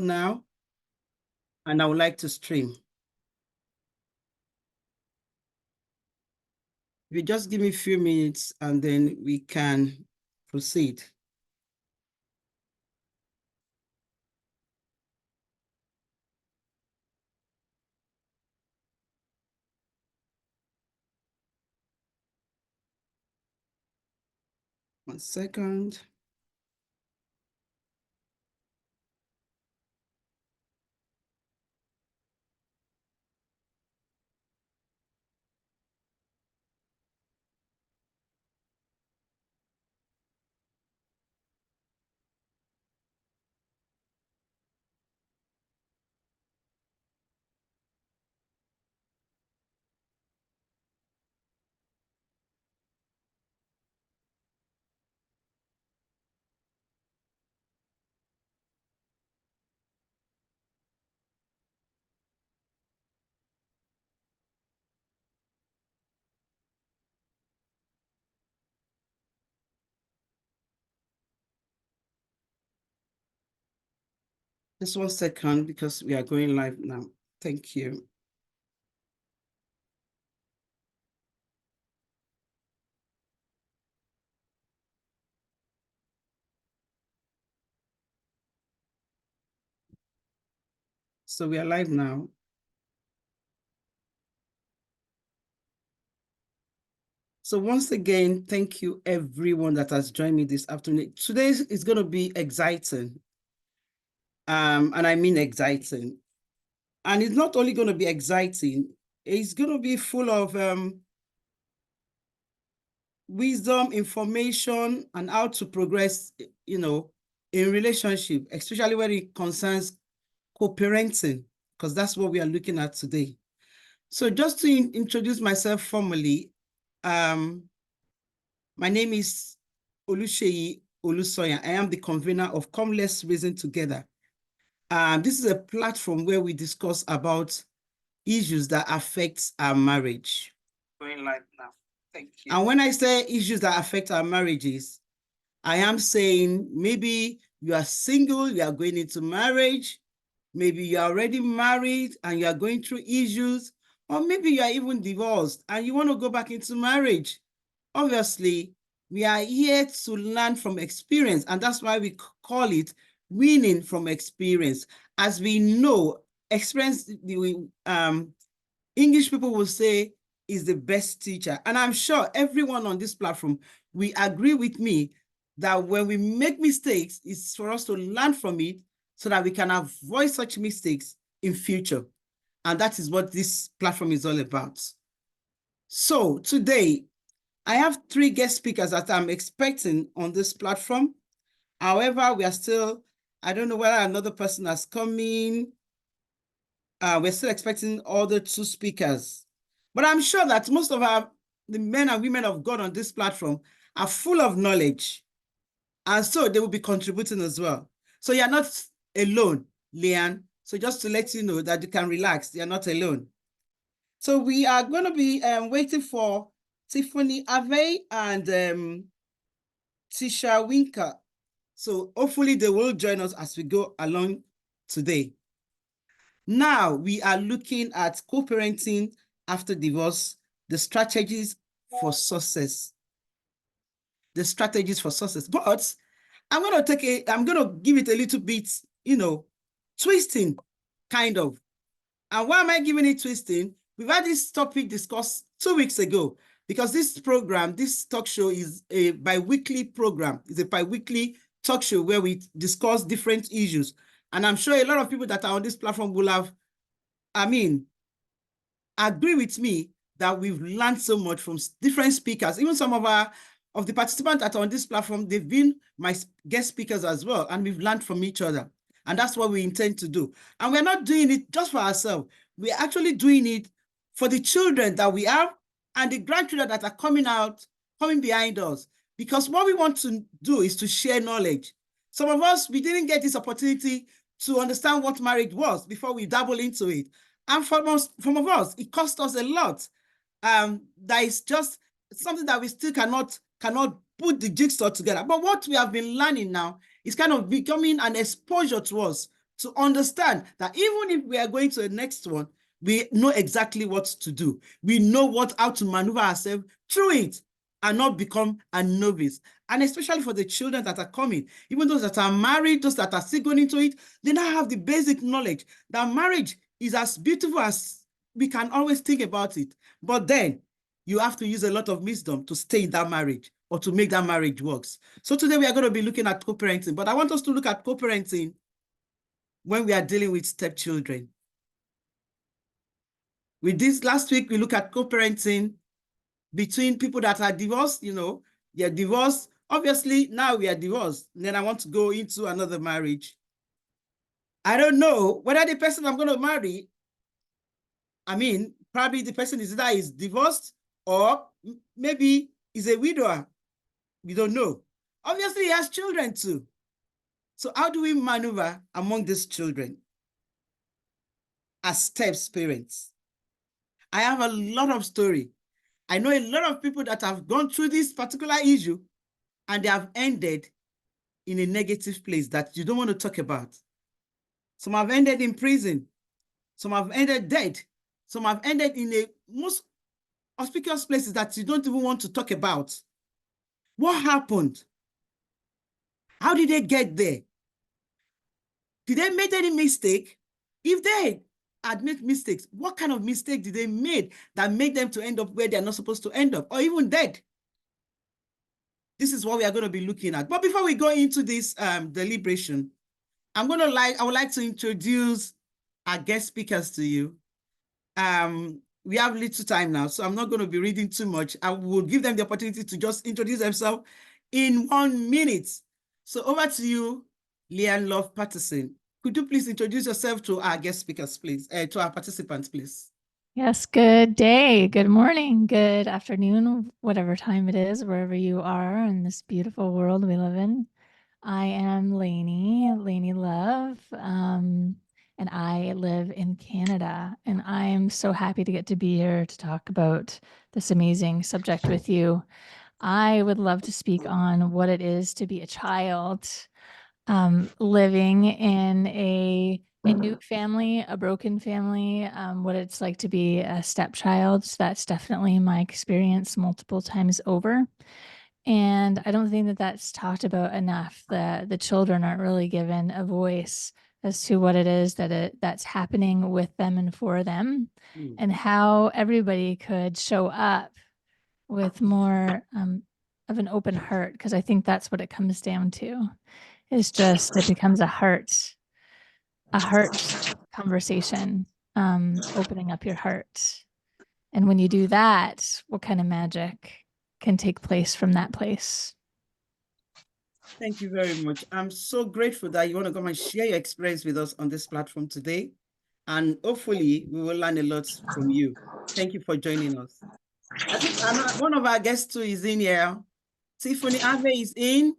now, and I would like to stream. If you just give me a few minutes and then we can proceed. One second. Just 1 second, because we are going live now. Thank you. So we are live now. So once again, thank you everyone that has joined me this afternoon. Today is going to be exciting. And I mean exciting. And it's not only going to be exciting, it's going to be full of wisdom, information, and how to progress, in relationship, especially when it concerns co-parenting, because that's what we are looking at today. So just to introduce myself formally, my name is Oluseyi Olusoya. I am the convener of Come Let's Reason Together. This is a platform where we discuss about issues that affect our marriage. Going live now. Thank you. And when I say issues that affect our marriages, I am saying maybe you are single, you are going into marriage, maybe you are already married and you are going through issues, or maybe you are even divorced and you want to go back into marriage. Obviously, we are here to learn from experience, and that's why we call it winning from experience. As we know, experience, English people will say, is the best teacher. And I'm sure everyone on this platform will agree with me that when we make mistakes, it's for us to learn from it so that we can avoid such mistakes in future. And that is what this platform is all about. So today, I have 3 guest speakers that I'm expecting on this platform. However, we are still, I don't know whether another person has come in. We're still expecting all the 2 speakers. But I'm sure that most of the men and women of God on this platform are full of knowledge. And so they will be contributing as well. So you're not alone, Leanne. So just to let you know that you can relax, you're not alone. So we are going to be waiting for Tiffany Ave and Tisha Winker. So hopefully they will join us as we go along today. Now we are looking at co-parenting after divorce, the strategies for success. The strategies for success. But I'm going to give it a little bit, twisting, kind of. And why am I giving it twisting? We've had this topic discussed 2 weeks ago, because this program, this talk show is a bi-weekly program. It's a bi-weekly talk show where we discuss different issues. And I'm sure a lot of people that are on this platform will have, agree with me that we've learned so much from different speakers. Even some of the participants that are on this platform, they've been my guest speakers as well, and we've learned from each other. And that's what we intend to do. And we're not doing it just for ourselves. We're actually doing it for the children that we have and the grandchildren that are coming behind us. Because what we want to do is to share knowledge. Some of us, we didn't get this opportunity to understand what marriage was before we dabble into it. And for most of us, it cost us a lot. That is just something that we still cannot put the jigsaw together. But what we have been learning now is kind of becoming an exposure to us to understand that even if we are going to the next one, we know exactly what to do. We know how to maneuver ourselves through it and not become a novice. And especially for the children that are coming, even those that are married, those that are still going into it, they now have the basic knowledge that marriage is as beautiful as we can always think about it. But then you have to use a lot of wisdom to stay in that marriage or to make that marriage works. So today we are going to be looking at co-parenting, but I want us to look at co-parenting when we are dealing with stepchildren. With this last week, we look at co-parenting between people that are divorced, they're divorced. Obviously, now we are divorced. And then I want to go into another marriage. I don't know whether the person I'm going to marry, probably the person is either is divorced or maybe is a widower. We don't know. Obviously, he has children too. So how do we maneuver among these children as steps parents? I have a lot of story. I know a lot of people that have gone through this particular issue and they have ended in a negative place that you don't want to talk about. Some have ended in prison. Some have ended dead. Some have ended in the most auspicious places that you don't even want to talk about. What happened? How did they get there? Did they make any mistake? If they admit mistakes, what kind of mistake did they make that made them to end up where they're not supposed to end up, or even dead? This is what we are going to be looking at. But before we go into this deliberation, I would like to introduce our guest speakers to you. We have little time now, so I'm not going to be reading too much. I will give them the opportunity to just introduce themselves in 1 minute. So over to you, Leanne Love Patterson. Could you please introduce yourself to our guest speakers, please, to our participants, please? Yes, good day, good morning, good afternoon, whatever time it is, wherever you are in this beautiful world we live in. I am Lainey Love, and I live in Canada, and I am so happy to get to be here to talk about this amazing subject with you. I would love to speak on what it is to be a child living in a new family, a broken family, what it's like to be a stepchild. So that's definitely my experience multiple times over. And I don't think that that's talked about enough. The children aren't really given a voice as to what it is that's happening with them and for them, and how everybody could show up with more of an open heart, because I think that's what it comes down to. It's just, it becomes a heart conversation, opening up your heart. And when you do that, what kind of magic can take place from that place? Thank you very much. I'm so grateful that you want to come and share your experience with us on this platform today. And hopefully we will learn a lot from you. Thank you for joining us. I think one of our guests too is in here. Tiffany Ave is in.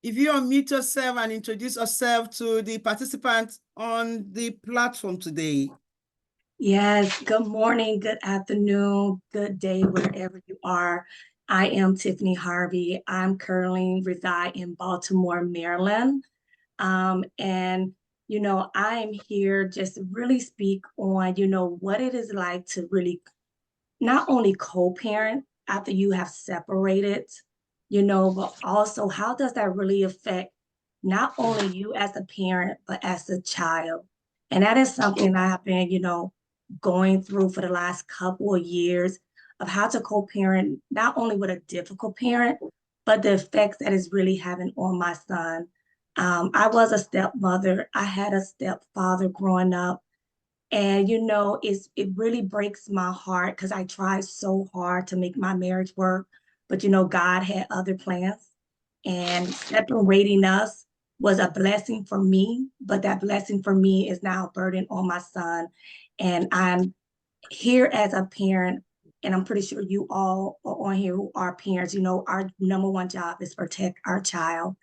If you unmute yourself and introduce yourself to the participants on the platform today. Yes, good morning, good afternoon, good day, wherever you are. I am Tiffany Harvey. I'm currently reside in Baltimore, Maryland. And, I'm here just to really speak on, what it is like to really not only co-parent after you have separated, but also how does that really affect not only you as a parent, but as a child? And that is something I have been, going through for the last couple of years of how to co-parent, not only with a difficult parent, but the effects that it's really having on my son. I was a stepmother. I had a stepfather growing up. And it really breaks my heart because I tried so hard to make my marriage work, but God had other plans, and separating us was a blessing for me, but that blessing for me is now a burden on my son. And I'm here as a parent, and I'm pretty sure you all are on here who are parents. Our number one job is protect our child.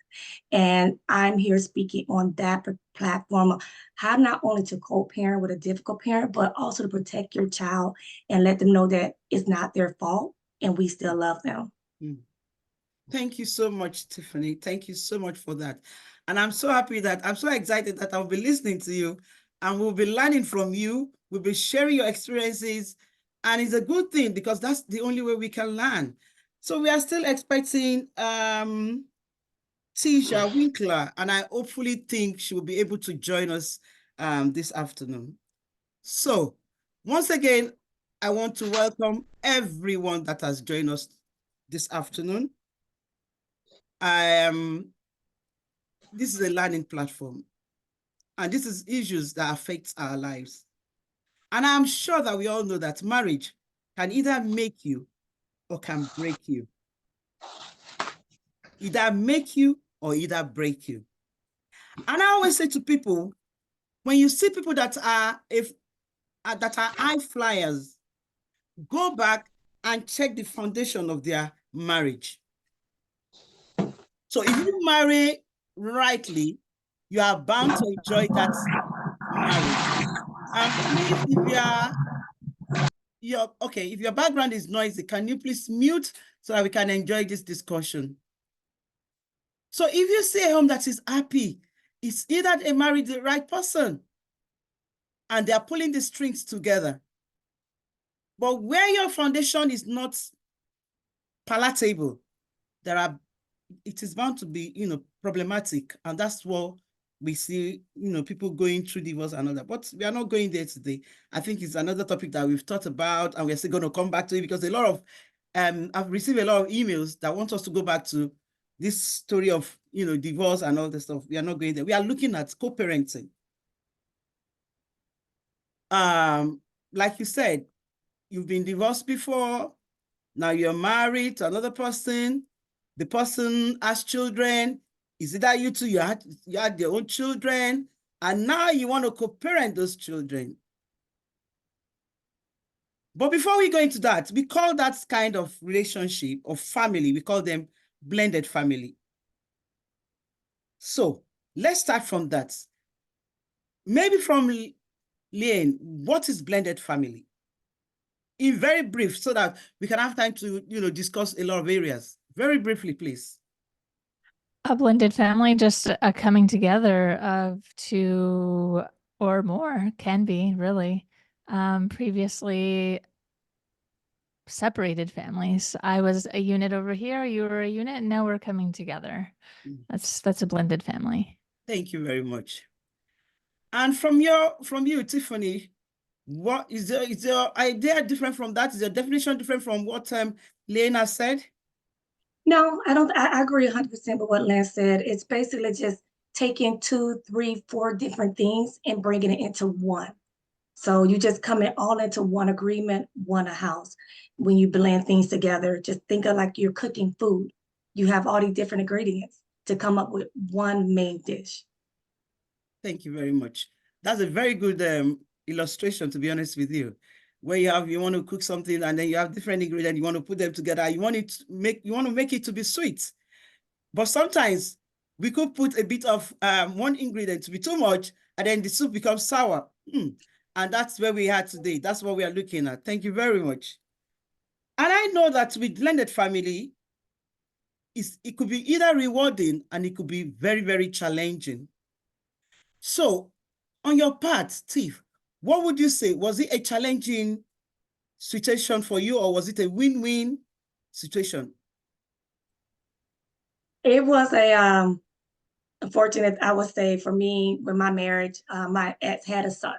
And I'm here speaking on that platform of how not only to co-parent with a difficult parent, but also to protect your child and let them know that it's not their fault and we still love them. Thank you so much, Tiffany. Thank you so much for that. And I'm so happy that I'm so excited that I'll be listening to you and we'll be learning from you. We'll be sharing your experiences. And it's a good thing because that's the only way we can learn. So we are still expecting Tisha Winkler, and I hopefully think she will be able to join us this afternoon. So once again, I want to welcome everyone that has joined us this afternoon. This is a learning platform, and this is issues that affect our lives. And I'm sure that we all know that marriage can either make you or can break you. Either make you or either break you. And I always say to people, when you see people that are high flyers, go back and check the foundation of their marriage. So if you marry rightly, you are bound to enjoy that marriage. And please, if your background is noisy, can you please mute so that we can enjoy this discussion? So if you see a home that is happy, it's either they married the right person and they are pulling the strings together. But where your foundation is not palatable, it is bound to be, problematic. And that's what we see, people going through divorce and all that. But we are not going there today. I think it's another topic that we've thought about, and we're still going to come back to it because I've received a lot of emails that want us to go back to this story of, divorce and all this stuff. We are not going there. We are looking at co-parenting. Like you said, you've been divorced before. Now you're married to another person. The person has children. Is it that you two, you had your own children, and now you want to co-parent those children? But before we go into that, we call that kind of relationship or family, we call them blended family. So let's start from that. Maybe from Liane, what is blended family? In very brief, so that we can have time to, discuss a lot of areas. Very briefly, please. A blended family, just a coming together of two or more, can be really previously separated families. I was a unit over here, you were a unit, and now we're coming together. That's a blended family. Thank you very much. And from you, Tiffany, what is your idea different from that? Is your definition different from what Lena said? No, I don't. I agree 100% with what Lance said. It's basically just taking 2, 3, 4 different things and bringing it into one. So you just come in all into one agreement, one house. When you blend things together, just think of like you're cooking food. You have all these different ingredients to come up with one main dish. Thank you very much. That's a very good illustration, to be honest with you. Where you want to cook something and then you have different ingredients, you want to put them together, you want to make it to be sweet. But sometimes we could put a bit of one ingredient to be too much, and then the soup becomes sour. And that's where we are today. That's what we are looking at. Thank you very much. And I know that with blended family, it could be either rewarding and it could be very, very challenging. So on your part, Tiff, what would you say? Was it a challenging situation for you, or was it a win-win situation? It was a unfortunate, I would say, for me, with my marriage. My ex had a son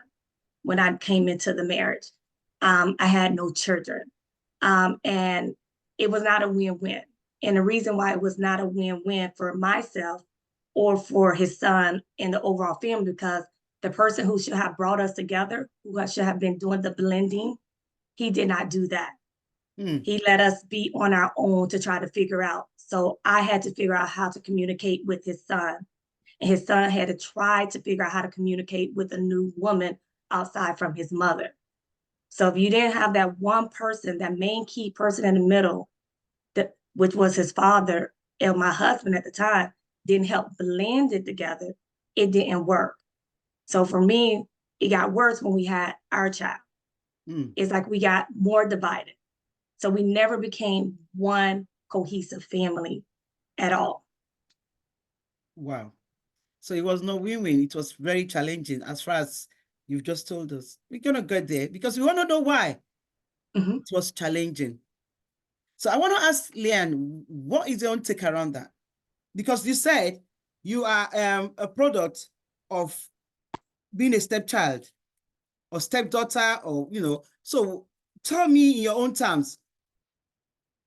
when I came into the marriage. I had no children, and it was not a win-win. And the reason why it was not a win-win for myself or for his son and the overall family, because the person who should have brought us together, who should have been doing the blending, he did not do that. He let us be on our own to try to figure out. So I had to figure out how to communicate with his son. And his son had to try to figure out how to communicate with a new woman outside from his mother. So if you didn't have that one person, that main key person in the middle, which was his father and my husband at the time, didn't help blend it together, it didn't work. So for me, it got worse when we had our child. It's like we got more divided. So we never became one cohesive family at all. Wow. So it was no win-win. It was very challenging as far as you've just told us. We're going to get there because we want to know why it was challenging. So I want to ask Leanne, what is your own take around that? Because you said you are a product of being a stepchild or stepdaughter, or, so tell me in your own terms,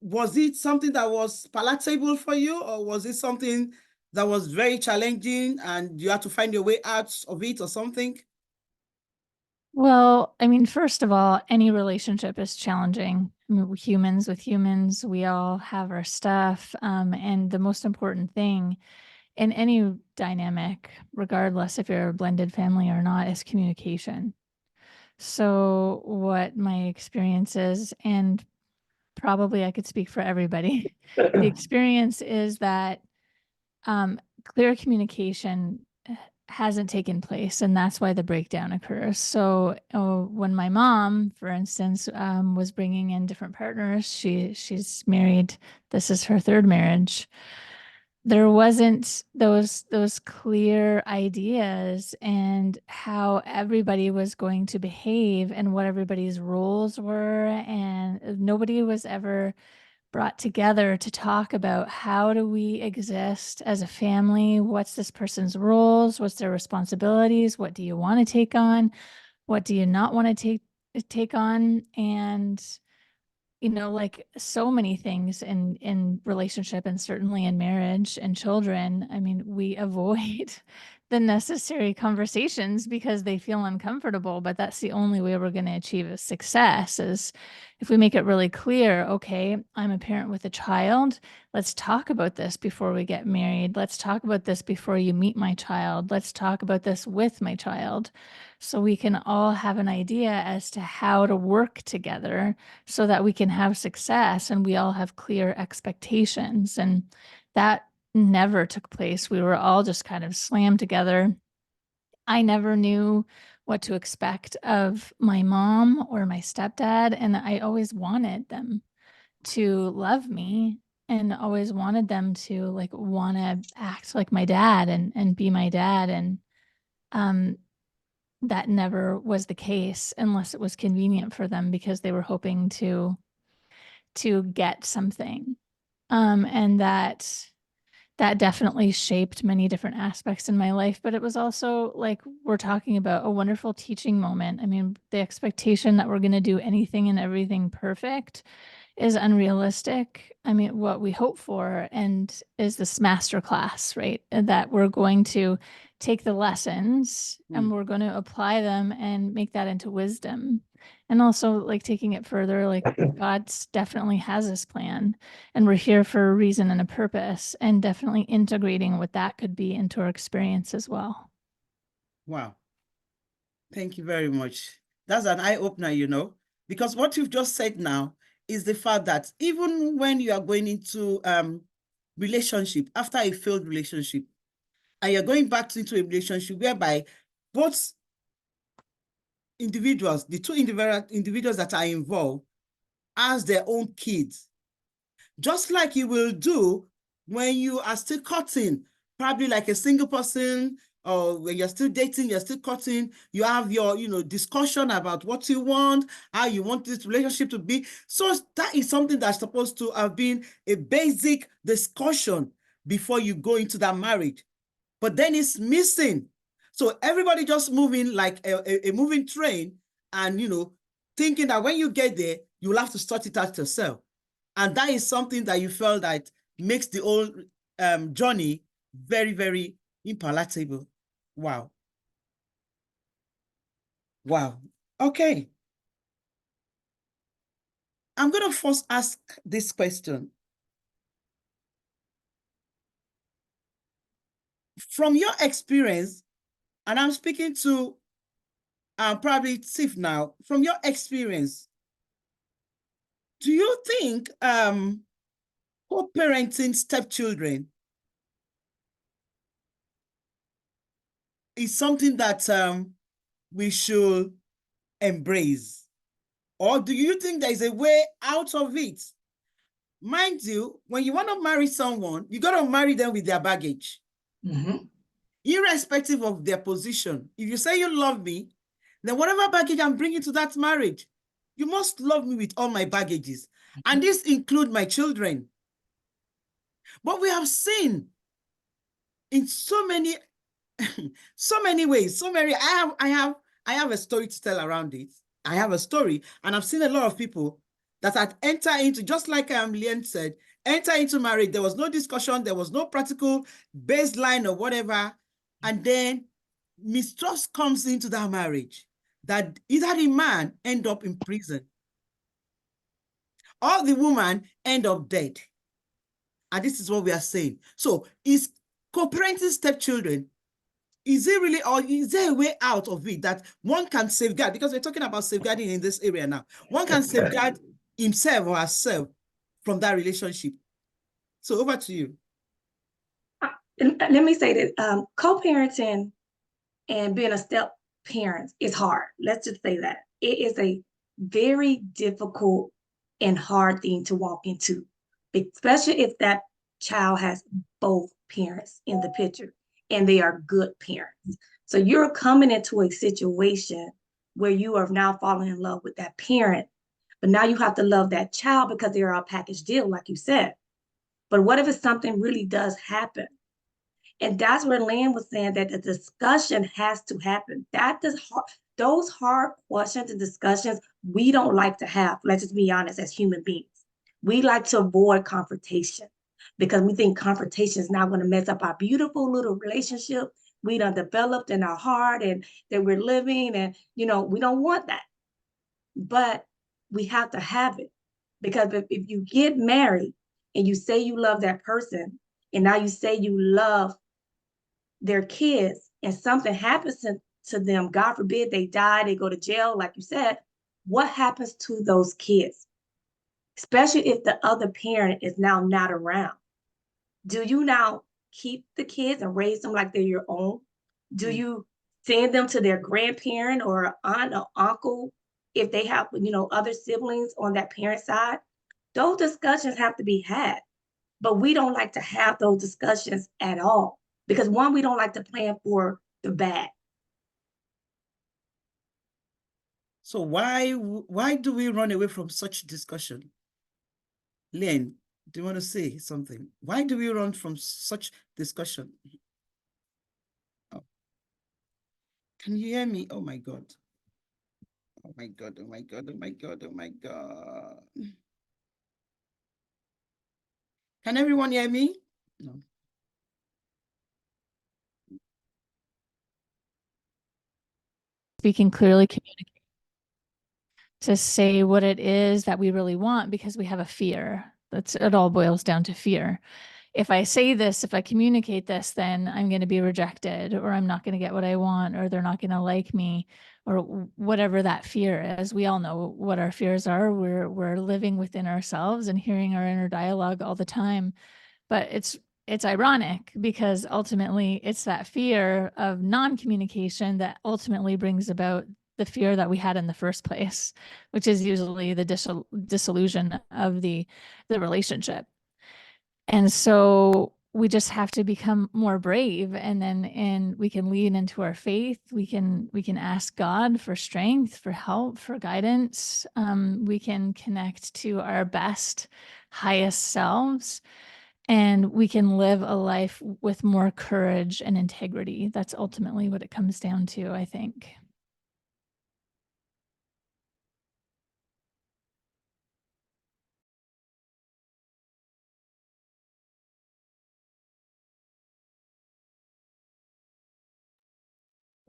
was it something that was palatable for you, or was it something that was very challenging and you had to find your way out of it or something? Well, I mean, first of all, any relationship is challenging. I mean, humans with humans, we all have our stuff. And the most important thing in any dynamic, regardless if you're a blended family or not, is communication. So what my experience is, and probably I could speak for everybody, the experience is that clear communication hasn't taken place, and that's why the breakdown occurs. So when my mom, for instance, was bringing in different partners, she's married, this is her third marriage, there wasn't those clear ideas and how everybody was going to behave and what everybody's roles were, and nobody was ever brought together to talk about how do we exist as a family, what's this person's roles, what's their responsibilities, what do you want to take on, what do you not want to take on. And like so many things in relationship, and certainly in marriage and children, I mean, we avoid the necessary conversations because they feel uncomfortable, but that's the only way we're going to achieve a success, is if we make it really clear, okay, I'm a parent with a child. Let's talk about this before we get married. Let's talk about this before you meet my child. Let's talk about this with my child. So we can all have an idea as to how to work together so that we can have success, and we all have clear expectations. And that never took place. We were all just kind of slammed together. I never knew what to expect of my mom or my stepdad, and I always wanted them to love me and always wanted them to want to act like my dad and be my dad. And that never was the case unless it was convenient for them, because they were hoping to get something. And that definitely shaped many different aspects in my life, but it was also, like we're talking about, a wonderful teaching moment. I mean, the expectation that we're going to do anything and everything perfect is unrealistic. I mean, what we hope for and is this master class, right? That we're going to take the lessons and we're going to apply them and make that into wisdom. And also, like, taking it further, like God's definitely has this plan, and we're here for a reason and a purpose, and definitely integrating what that could be into our experience as well. Wow. Thank you very much. That's an eye-opener, because what you've just said now is the fact that even when you are going into relationship, after a failed relationship, and you're going back into a relationship whereby both individuals, the two individuals that are involved, as their own kids, just like you will do when you are still courting, probably like a single person, or when you're still dating, you're still courting, you have your, discussion about what you want, how you want this relationship to be. So that is something that's supposed to have been a basic discussion before you go into that marriage. But then it's missing. So everybody just moving like a moving train, and, thinking that when you get there, you'll have to sort it out yourself. And that is something that you felt that makes the whole journey very, very impalatable. Wow. Wow. Okay. I'm going to first ask this question. From your experience, and I'm speaking to probably Tiff now, from your experience, do you think co-parenting stepchildren is something that we should embrace? Or do you think there is a way out of it? Mind you, when you want to marry someone, you got to marry them with their baggage. irrespective of their position. If you say you love me, then whatever baggage I'm bringing to that marriage, you must love me with all my baggages. And this includes my children. But we have seen in so many ways, I have a story to tell around it. I have a story, and I've seen a lot of people that had entered into, just like Leanne said, enter into marriage. There was no discussion, there was no practical baseline or whatever. And then mistrust comes into that marriage, that either the man end up in prison or the woman end up dead. And this is what we are saying. So is co-parenting stepchildren, is it really, or is there a way out of it that one can safeguard? Because we're talking about safeguarding in this area now. One can safeguard himself or herself from that relationship. So over to you. Let me say that co-parenting and being a step parent is hard. Let's just say that. It is a very difficult and hard thing to walk into, especially if that child has both parents in the picture and they are good parents. So you're coming into a situation where you are now falling in love with that parent, but now you have to love that child because they're a package deal, like you said. But what if something really does happen? And that's where Lynn was saying that the discussion has to happen. Those hard questions and discussions we don't like to have. Let's just be honest, as human beings. We like to avoid confrontation because we think confrontation is not going to mess up our beautiful little relationship we done developed in our heart and that we're living. And, we don't want that. But we have to have it, because if you get married and you say you love that person, and now you say you love their kids, and something happens to them, God forbid they die, they go to jail, like you said, what happens to those kids? Especially if the other parent is now not around. Do you now keep the kids and raise them like they're your own? Do you send them to their grandparent or aunt or uncle if they have, other siblings on that parent side? Those discussions have to be had, but we don't like to have those discussions at all because, one, we don't like to plan for the bad. So why do we run away from such discussion? Len, do you want to say something? Why do we run from such discussion? Oh. Can you hear me? Oh my God. Oh my God, oh my God, oh my God, oh my God. Can everyone hear me? No. We can clearly communicate to say what it is that we really want, because we have a fear. It all boils down to fear. If I say this, if I communicate this, then I'm going to be rejected, or I'm not going to get what I want, or they're not going to like me, or whatever that fear is. We all know what our fears are. We're living within ourselves and hearing our inner dialogue all the time. But it's ironic because ultimately it's that fear of non-communication that ultimately brings about the fear that we had in the first place, which is usually the dissolution of the relationship. And so we just have to become more brave, and we can lean into our faith. We can ask God for strength, for help, for guidance. We can connect to our best, highest selves, and we can live a life with more courage and integrity. That's ultimately what it comes down to, I think.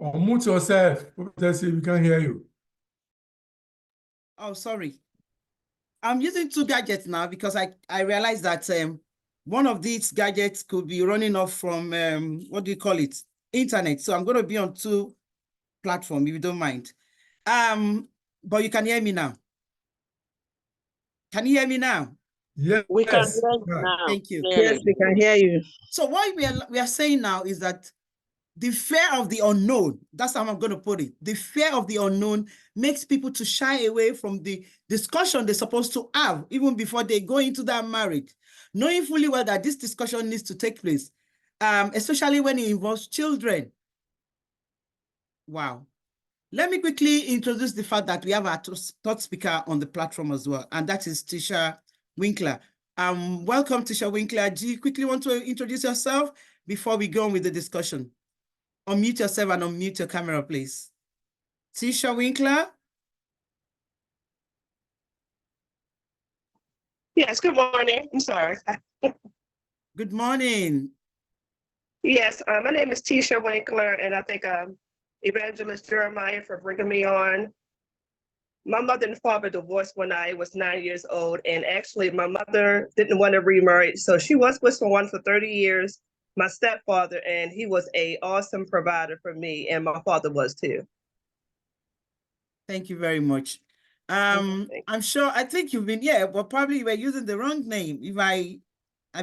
Unmute yourself. Let's see, we can hear you. Oh, sorry. I'm using two gadgets now because I realized that one of these gadgets could be running off from, what do you call it? Internet. So I'm going to be on two platforms, if you don't mind. But you can hear me now. Can you hear me now? Yes. We can hear you now. Thank you. Yes, we can hear you. So what we are saying now is that the fear of the unknown, that's how I'm going to put it. The fear of the unknown makes people to shy away from the discussion they're supposed to have, even before they go into that marriage, knowing fully well that this discussion needs to take place. especially when it involves children. Wow. Let me quickly introduce the fact that we have our third speaker on the platform as well, and that is Tisha Winkler. Welcome, Tisha Winkler. Do you quickly want to introduce yourself before we go on with the discussion? Unmute yourself and unmute your camera, please. Tisha Winkler. Yes, good morning. I'm sorry. Good morning. Yes, my name is Tisha Winkler, and I thank Evangelist Jeremiah for bringing me on. My mother and father divorced when I was 9 years old, and actually my mother didn't want to remarry, so she was with someone for 30 years, my stepfather, and he was an awesome provider for me, and my father was too. Thank you very much. Thank I'm sure, I think you've been, yeah, but probably you were using the wrong name, if I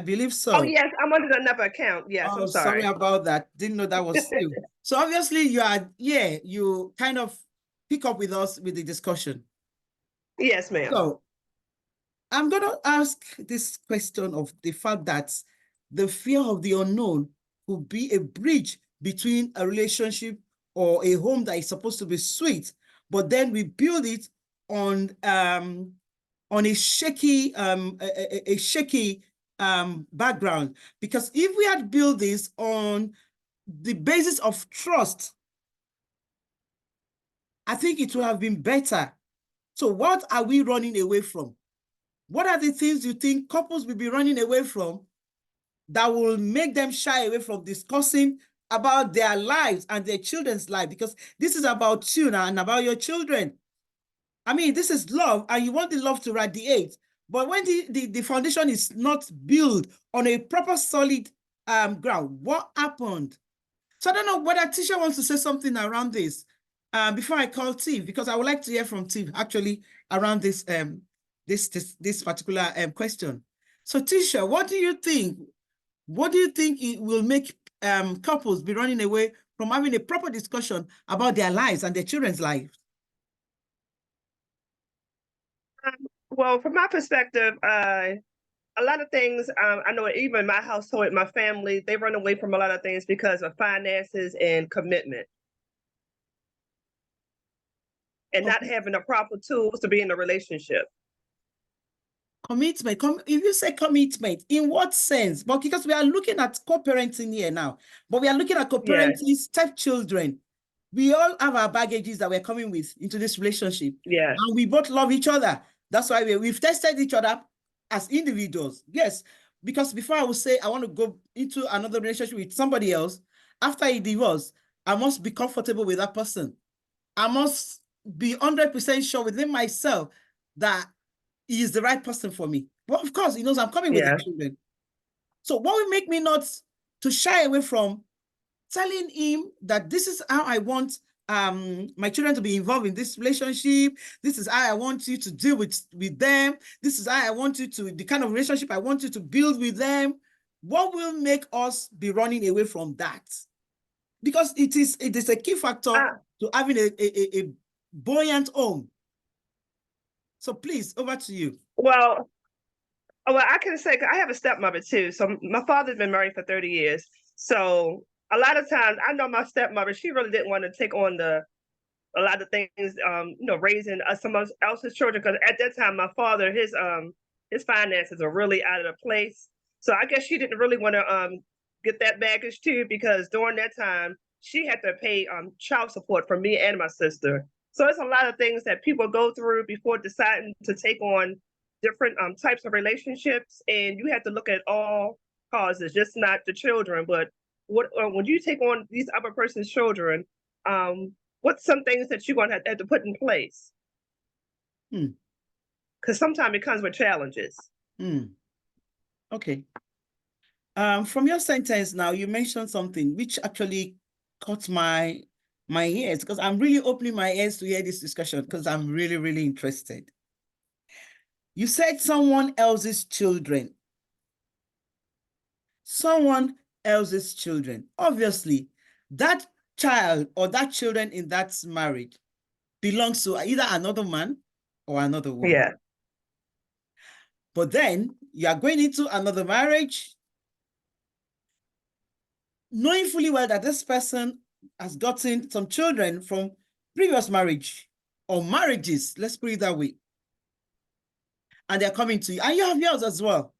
believe so. Oh, yes, I'm under another account. Yes, Oh, I'm sorry. sorry about that. Didn't know that was you. So obviously you are, yeah, you kind of pick up with us with the discussion. Yes, ma'am. So I'm going to ask this question of the fact that the fear of the unknown could be a bridge between a relationship or a home that is supposed to be sweet, but then we build it on a shaky background. Because if we had built this on the basis of trust, I think it would have been better. So what are we running away from? What are the things you think couples will be running away from that will make them shy away from discussing about their lives and their children's life? Because this is about you now and about your children. I mean, this is love, and you want the love to radiate. But when the foundation is not built on a proper solid ground, what happened? So I don't know whether Tisha wants to say something around this before I call Tiv, because I would like to hear from Tiv actually around this this particular question. So Tisha, what do you think? What do you think it will make couples be running away from having a proper discussion about their lives and their children's lives? Well, from my perspective, a lot of things, I know even my household, my family, they run away from a lot of things because of finances and commitment. And not having the proper tools to be in a relationship. Commitment. If you say commitment, in what sense? But because we are looking at co-parenting here now, but we are looking at co-parenting stepchildren. We all have our baggages that we're coming with into this relationship. Yeah. And we both love each other. That's why we've tested each other as individuals. Yes. Because before I would say I want to go into another relationship with somebody else, after a divorce, I must be comfortable with that person. I must be 100% sure within myself that he is the right person for me. Well, of course, he knows I'm coming with the children. So what will make me not to shy away from telling him that this is how I want my children to be involved in this relationship. This is how I want you to deal with them. This is how I want you to, the kind of relationship I want you to build with them. What will make us be running away from that? Because it is a key factor to having a buoyant home. So please, over to you. Well, I can say I have a stepmother too. So my father's been married for 30 years. So a lot of times I know my stepmother, she really didn't want to take on a lot of things, raising someone else's children. Because at that time, my father, his finances are really out of the place. So I guess she didn't really want to get that baggage too, because during that time, she had to pay child support for me and my sister. So it's a lot of things that people go through before deciding to take on different types of relationships, and you have to look at all causes, just not the children, but when you take on these other person's children, what's some things that you're going to have to put in place? Because sometimes it comes with challenges. Okay. From your sentence now, you mentioned something which actually caught my ears, because I'm really opening my ears to hear this discussion, because I'm really, really interested. You said someone else's children. Someone else's children. Obviously, that child or that children in that marriage belongs to either another man or another woman. Yeah. But then you are going into another marriage. knowing fully well that this person has gotten some children from previous marriage or marriages, let's put it that way, and they're coming to you, and you have yours as well.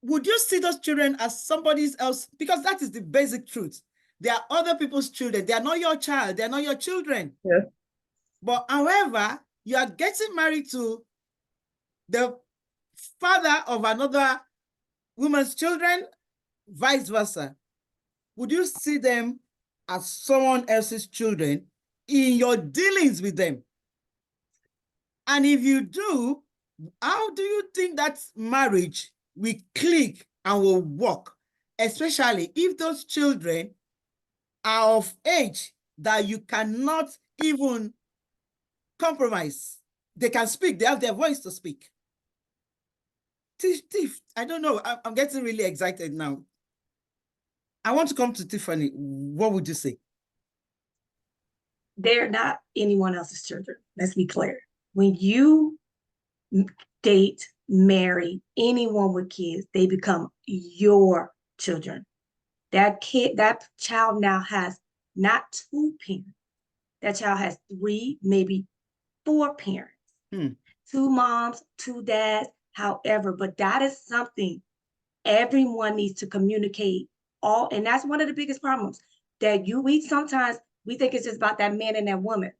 Would you see those children as somebody else? Because that is the basic truth. They are other people's children. They are not your child. They are not your children. Yeah. But however, you are getting married to the father of another woman's children, vice versa. Would you see them as someone else's children in your dealings with them? And if you do, how do you think that marriage will click and will work, especially if those children are of age that you cannot even compromise? They can speak, they have their voice to speak. Tiff, I don't know, I'm getting really excited now. I want to come to Tiffany. What would you say? They're not anyone else's children. Let's be clear. When you date, marry anyone with kids, they become your children. That child now has not 2 parents. That child has 3, maybe 4 parents. 2 moms, 2 dads, however, but that is something everyone needs to communicate and that's one of the biggest problems that sometimes we think it's just about that man and that woman.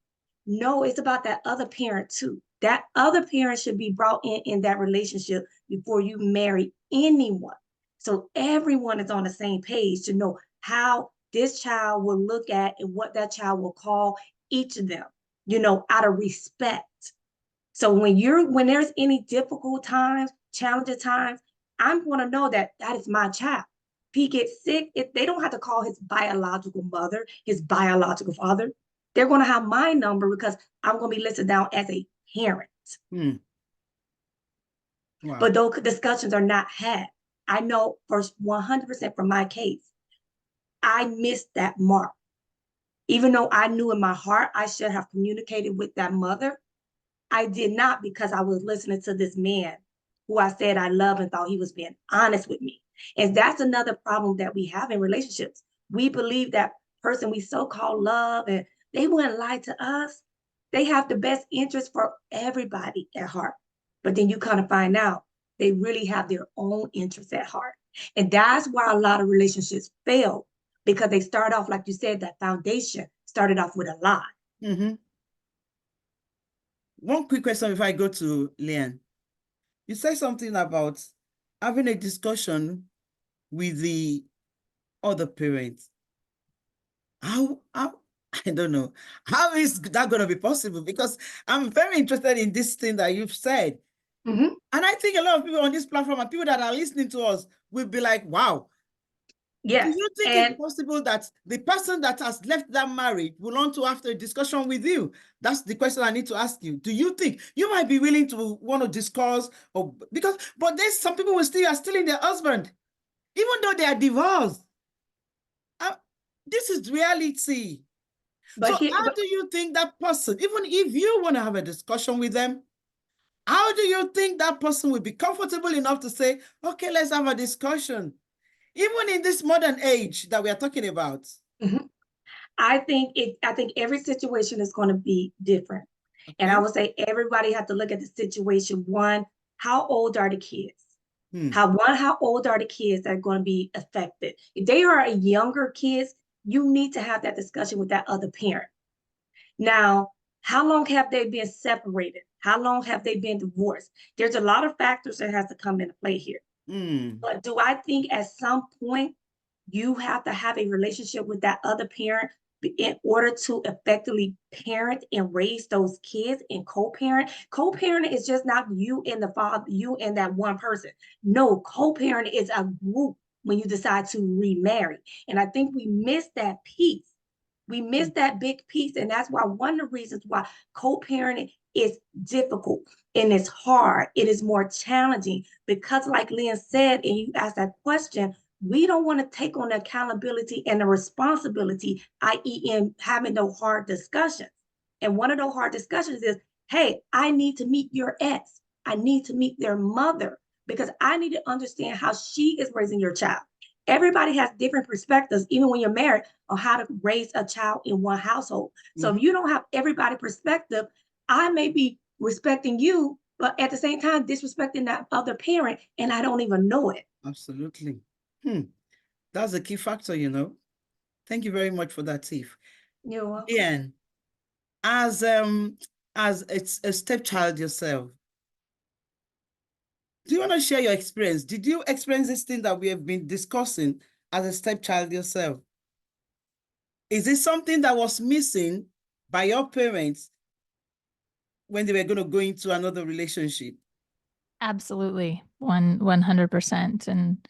No, it's about that other parent too. That other parent should be brought in that relationship before you marry anyone. So everyone is on the same page to know how this child will look at and what that child will call each of them, out of respect. So when there's any difficult times, challenging times, I'm going to know that is my child. If he gets sick, they don't have to call his biological mother, his biological father. They're going to have my number because I'm going to be listed down as a parent. Wow. But those discussions are not had. I know for 100% from my case, I missed that mark. Even though I knew in my heart I should have communicated with that mother, I did not, because I was listening to this man who I said I love and thought he was being honest with me. And that's another problem that we have in relationships. We believe that person we so-called love, and they wouldn't lie to us. They have the best interest for everybody at heart. But then you kind of find out they really have their own interests at heart. And that's why a lot of relationships fail, because they start off, like you said, that foundation started off with a lie. One quick question before I go to Leanne. You said something about having a discussion with the other parents. How I don't know. How is that going to be possible? Because I'm very interested in this thing that you've said. And I think a lot of people on this platform and people that are listening to us will be like, wow. Yes. Do you think it's possible that the person that has left that marriage will want to have a discussion with you? That's the question I need to ask you. Do you think you might be willing to want to discuss, but there's some people who are still in their husband, even though they are divorced. This is reality. How do you think that person, even if you want to have a discussion with them, how do you think that person will be comfortable enough to say, okay, let's have a discussion? Even in this modern age that we are talking about. I think every situation is going to be different. Okay. And I would say everybody have to look at the situation. One, how old are the kids? How old are the kids that are going to be affected? If they are younger kids, you need to have that discussion with that other parent. Now, how long have they been separated? How long have they been divorced? There's a lot of factors that has to come into play here. But do I think at some point you have to have a relationship with that other parent in order to effectively parent and raise those kids and co-parent? Co-parent is just not you and the father, you and that one person. No, co-parent is a group when you decide to remarry. And I think we miss that piece. We miss that big piece. And that's why one of the reasons why co-parenting is difficult and it's hard. It is more challenging because, like Lynn said, and you asked that question, we don't want to take on the accountability and the responsibility, i.e. in having those hard discussions. And one of those hard discussions is, hey, I need to meet your ex. I need to meet their mother because I need to understand how she is raising your child. Everybody has different perspectives, even when you're married, on how to raise a child in one household. So if you don't have everybody's perspective, I may be respecting you, but at the same time, disrespecting that other parent, and I don't even know it. Absolutely. That's a key factor, you know. Thank you very much for that, Tiff. You're welcome. Ian, as it's a stepchild yourself, do you want to share your experience? Did you experience this thing that we have been discussing as a stepchild yourself? Is it something that was missing by your parents when they were going to go into another relationship? Absolutely, 100%. And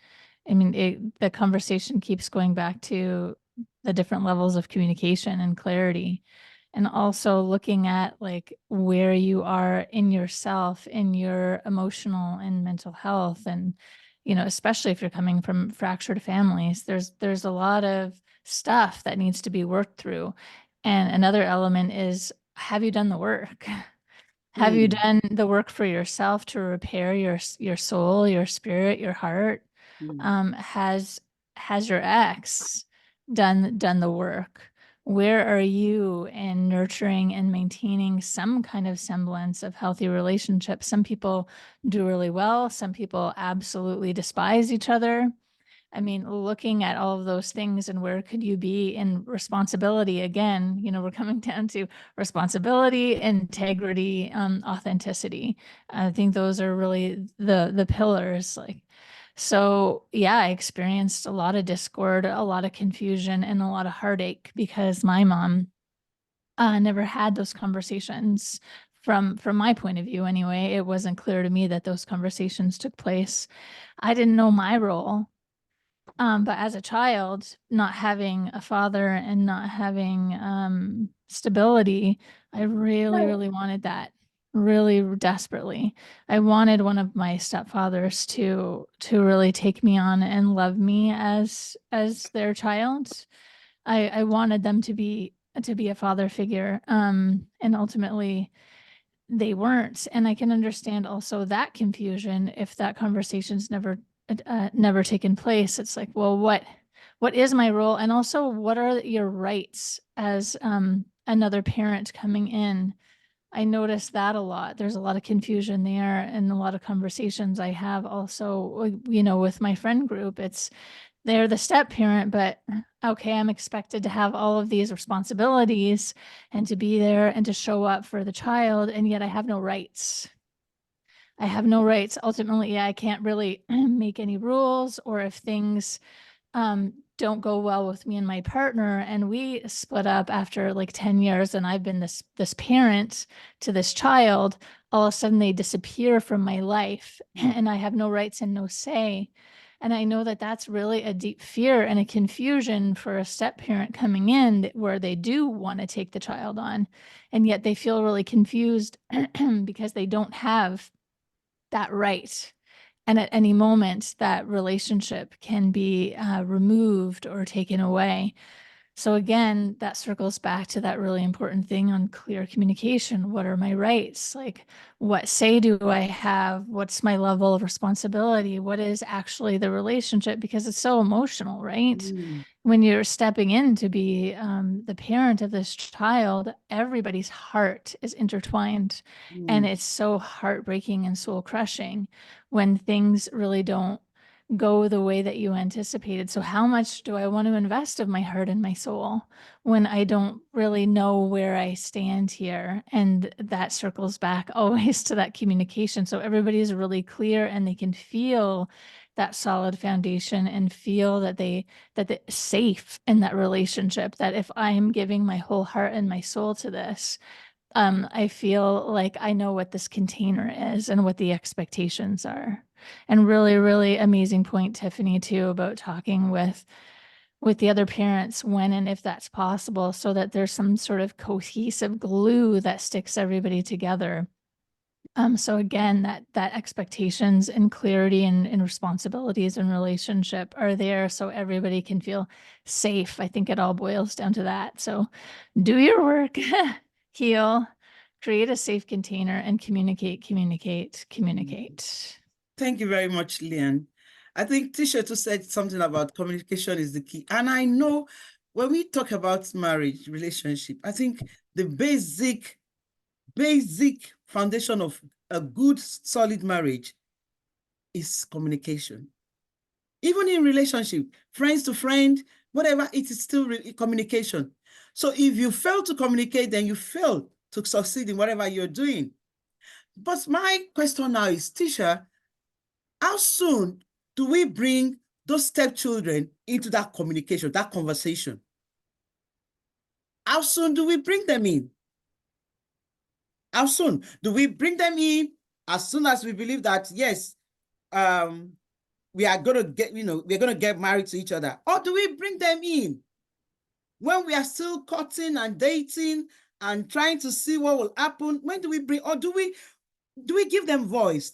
I mean, the conversation keeps going back to the different levels of communication and clarity, and also looking at like where you are in yourself, in your emotional and mental health. And, you know, especially if you're coming from fractured families, there's a lot of stuff that needs to be worked through. And another element is, have you done the work? Have you done the work for yourself to repair your soul, your spirit, your heart? Has your ex done the work? Where are you in nurturing and maintaining some kind of semblance of healthy relationships? Some people do really well. Some people absolutely despise each other. I mean, looking at all of those things and where could you be in responsibility? Again, you know, we're coming down to responsibility, integrity, authenticity. I think those are really the pillars. Like, so yeah, I experienced a lot of discord, a lot of confusion, and a lot of heartache because my mom never had those conversations. From my point of view, anyway, it wasn't clear to me that those conversations took place. I didn't know my role. But as a child, not having a father and not having stability, I really wanted that, really desperately. I wanted one of my stepfathers to really take me on and love me as their child. I wanted them to be a father figure. And ultimately they weren't. And I can understand also that confusion if that conversation's never taken place. It's like, well, what is my role? And also, what are your rights as another parent coming in? I noticed that a lot. There's a lot of confusion there, and a lot of conversations I have also, you know, with my friend group. It's they're the step parent, but okay, I'm expected to have all of these responsibilities and to be there and to show up for the child, and yet I have no rights. I have no rights. Ultimately, I can't really make any rules, or if things don't go well with me and my partner and we split up after like 10 years and I've been this parent to this child, all of a sudden they disappear from my life and I have no rights and no say. And I know that that's really a deep fear and a confusion for a step parent coming in where they do want to take the child on, and yet they feel really confused because they don't have that right. And at any moment, that relationship can be removed or taken away. So again, that circles back to that really important thing on clear communication. What are my rights? Like, what say do I have? What's my level of responsibility? What is actually the relationship? Because it's so emotional, right? When you're stepping in to be the parent of this child, everybody's heart is intertwined. And it's so heartbreaking and soul crushing when things really don't go the way that you anticipated. So how much do I want to invest of my heart and my soul when I don't really know where I stand here? And that circles back always to that communication. So everybody's really clear and they can feel that solid foundation and feel that they're safe in that relationship, that if I am giving my whole heart and my soul to this, I feel like I know what this container is and what the expectations are. And really, really amazing point, Tiffany, too, about talking with the other parents when and if that's possible, so that there's some sort of cohesive glue that sticks everybody together. So again, that expectations and clarity and responsibilities and relationship are there so everybody can feel safe. I think it all boils down to that. So do your work, heal, create a safe container, and communicate. Thank you very much, Leanne. I think Tisha too said something about communication is the key. And I know when we talk about marriage, relationship, I think the basic foundation of a good, solid marriage is communication. Even in relationship, friends to friend, whatever, it is still communication. So if you fail to communicate, then you fail to succeed in whatever you're doing. But my question now is, Tisha, how soon do we bring those stepchildren into that communication, that conversation? How soon do we bring them in? How soon do we bring them in? As soon as we believe that, yes, we are going to get, we're going to get married to each other? Or do we bring them in when we are still courting and dating and trying to see what will happen? When do we bring, or do we give them voice?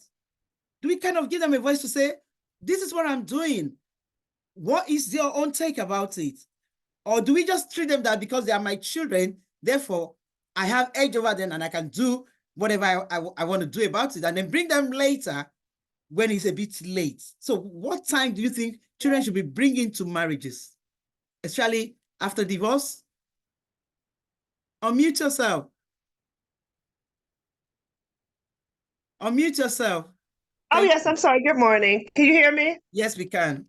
Do we kind of give them a voice to say, this is what I'm doing? What is your own take about it? Or do we just treat them that because they are my children, therefore I have edge over them and I can do whatever I want to do about it, and then bring them later when it's a bit late? So what time do you think children should be bringing to marriages, especially after divorce? Unmute yourself. Unmute yourself. Oh, yes, I'm sorry. Good morning. Can you hear me? Yes, we can.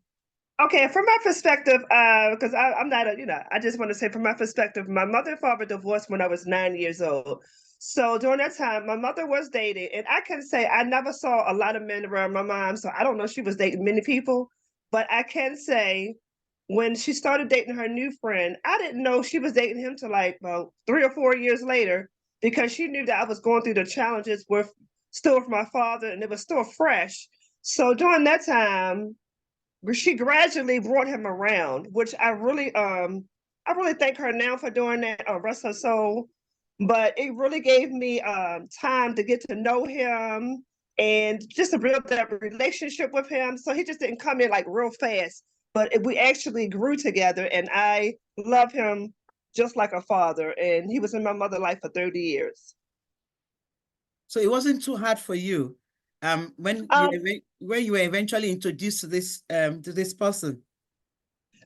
Okay, from my perspective, because I'm not I just want to say from my perspective, my mother and father divorced when I was 9 years old. So during that time, my mother was dating, and I can say I never saw a lot of men around my mom, so I don't know if she was dating many people, but I can say when she started dating her new friend, I didn't know she was dating him till like about 3 or 4 years later, because she knew that I was going through the challenges with my father, and it was still fresh. So during that time, she gradually brought him around, which I really thank her now for doing that, rest her soul. But it really gave me time to get to know him and just to build that relationship with him. So he just didn't come in like real fast, but we actually grew together, and I love him just like a father. And he was in my mother's life for 30 years. So it wasn't too hard for you when you were eventually introduced to this person?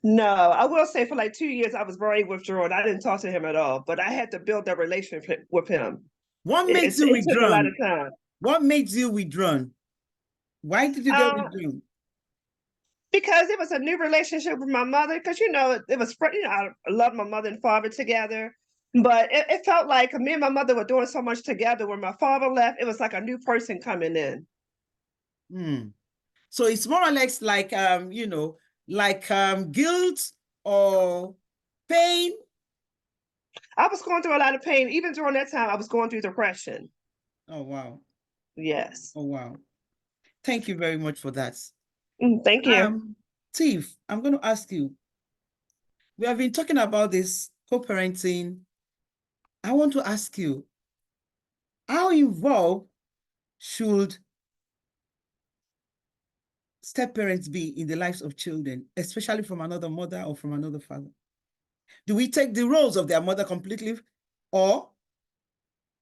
No, I will say for like 2 years, I was very withdrawn. I didn't talk to him at all, but I had to build that relationship with him. What made you It took a lot of time. What made you withdrawn? Why did you get withdrawn? Because it was a new relationship with my mother. Because it was, I loved my mother and father together, but it felt like me and my mother were doing so much together. When my father left, it was like a new person coming in. So it's more or less like guilt or pain. I was going through a lot of pain. Even during that time, I was going through depression. Oh, wow. Yes. Oh, wow. Thank you very much for that. Thank you. Tiff, I'm going to ask you, we have been talking about this co-parenting. I want to ask you, how involved should step-parents be in the lives of children, especially from another mother or from another father? Do we take the roles of their mother completely, or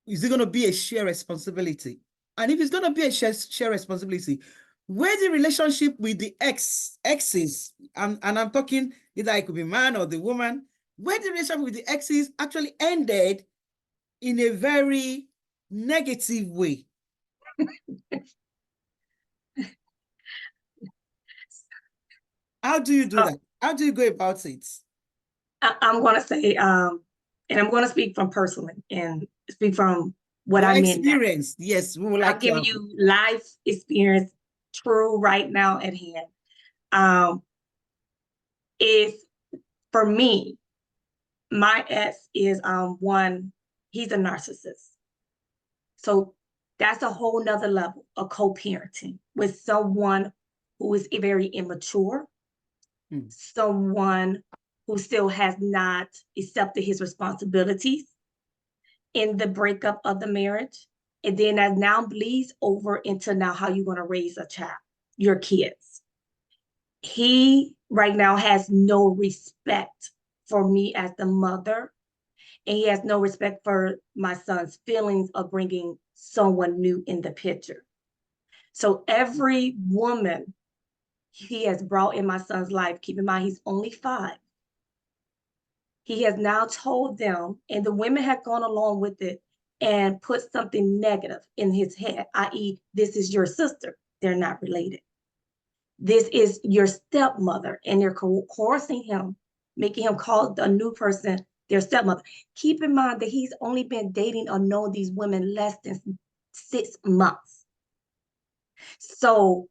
is it going to be a shared responsibility? And if it's going to be a shared responsibility, where the relationship with the exes, and I'm talking either it could be man or the woman, where the relationship with the exes actually ended in a very negative way? How do you do that? How do you go about it? I'm going to say, and I'm going to speak from personally and speak from what I mean. Experience, yes. We would like I'm giving you life experience, true right now at hand. If for me, my ex is one, he's a narcissist. So that's a whole nother level of co-parenting with someone who is very immature, someone who still has not accepted his responsibilities in the breakup of the marriage. And then that now bleeds over into now how you're going to raise a child, your kids. He right now has no respect for me as the mother, and he has no respect for my son's feelings of bringing someone new in the picture. So every woman he has brought in my son's life, keep in mind, he's only 5. He has now told them, and the women have gone along with it and put something negative in his head, i.e., this is your sister. They're not related. This is your stepmother, and they're coercing him, making him call a new person their stepmother. Keep in mind that he's only been dating or known these women less than 6 months. So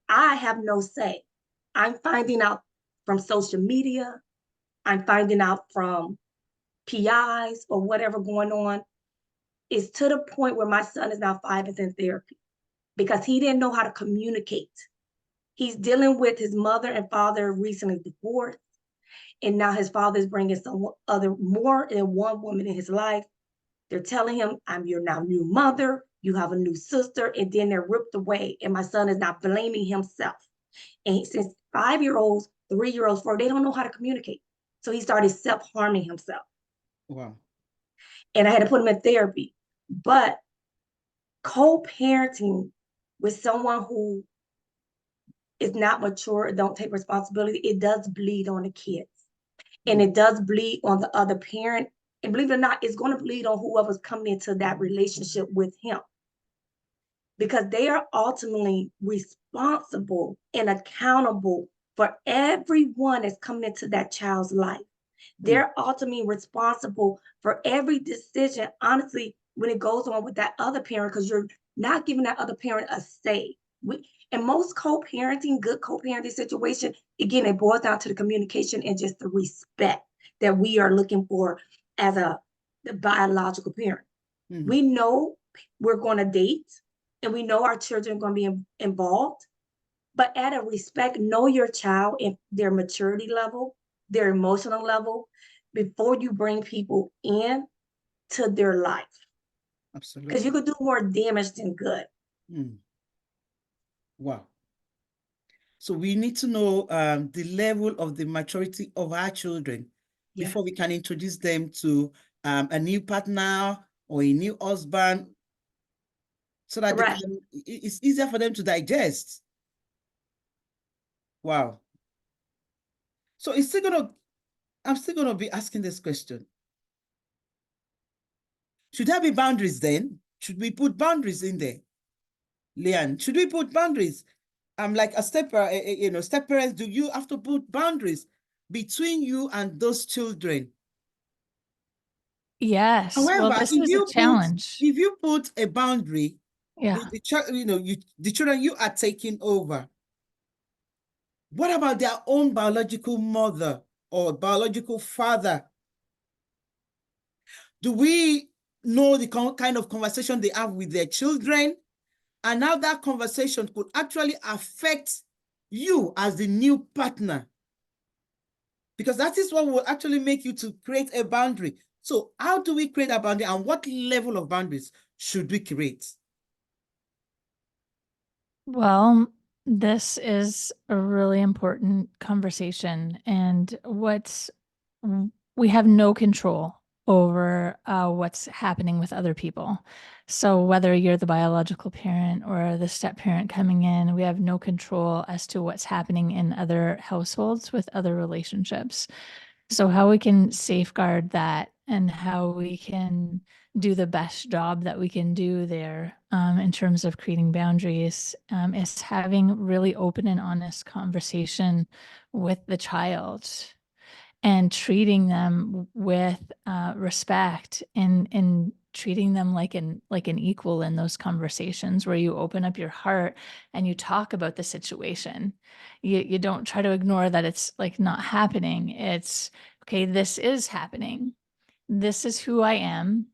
I have no say. I'm finding out from social media. I'm finding out from PIs or whatever going on. It's to the point where my son is now 5 and is in therapy because he didn't know how to communicate. He's dealing with his mother and father recently divorced, and now his father is bringing some other more than one woman in his life. They're telling him, I'm your now new mother, you have a new sister, and then they're ripped away, and my son is now blaming himself. And since 5-year-olds, 3-year-olds, 4, they don't know how to communicate. So he started self-harming himself. Wow. And I had to put him in therapy. But co-parenting with someone who is not mature, don't take responsibility, it does bleed on the kids. And it does bleed on the other parent. And believe it or not, it's going to bleed on whoever's coming into that relationship with him. Because they are ultimately responsible and accountable for everyone that's coming into that child's life. They're ultimately responsible for every decision, honestly, when it goes on with that other parent, because you're not giving that other parent a say. And most co-parenting, good co-parenting situation, again, it boils down to the communication and just the respect that we are looking for as the biological parent. We know we're going to date and we know our children are going to be involved, but at a respect, know your child and their maturity level, their emotional level, before you bring people in to their life. Absolutely. Because you could do more damage than good. Wow. So we need to know the level of the maturity of our children before we can introduce them to a new partner or a new husband, so that it's easier for them to digest. Wow. So I'm still gonna be asking this question. Should there be boundaries then? Should we put boundaries in there? Leanne, should we put boundaries? Like a step parents, do you have to put boundaries between you and those children? Yes. However, Well, this is a challenge. If you put a boundary, Yeah. the children you are taking over, what about their own biological mother or biological father? Do we know the kind of conversation they have with their children? And now that conversation could actually affect you as the new partner, because that is what will actually make you to create a boundary. So how do we create a boundary, and what level of boundaries should we create? Well, this is a really important conversation, and we have no control over what's happening with other people. So whether you're the biological parent or the step parent coming in, we have no control as to what's happening in other households with other relationships. So how we can safeguard that and how we can do the best job that we can do there in terms of creating boundaries is having really open and honest conversation with the child and treating them with respect and treating them like an equal in those conversations where you open up your heart and you talk about the situation. You don't try to ignore that it's like not happening. It's okay, this is happening. This is who I am.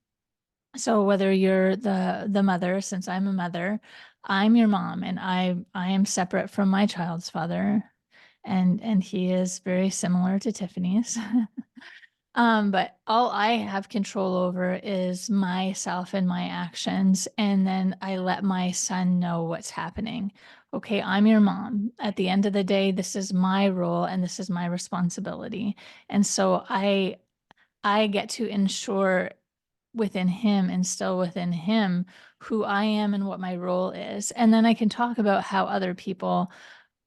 So whether you're the mother, since I'm a mother, I'm your mom, and I am separate from my child's father, and he is very similar to Tiffany's. But all I have control over is myself and my actions, and then I let my son know what's happening. Okay, I'm your mom. At the end of the day, this is my role and this is my responsibility. And so I get to ensure within him, instill within him who I am and what my role is. And then I can talk about how other people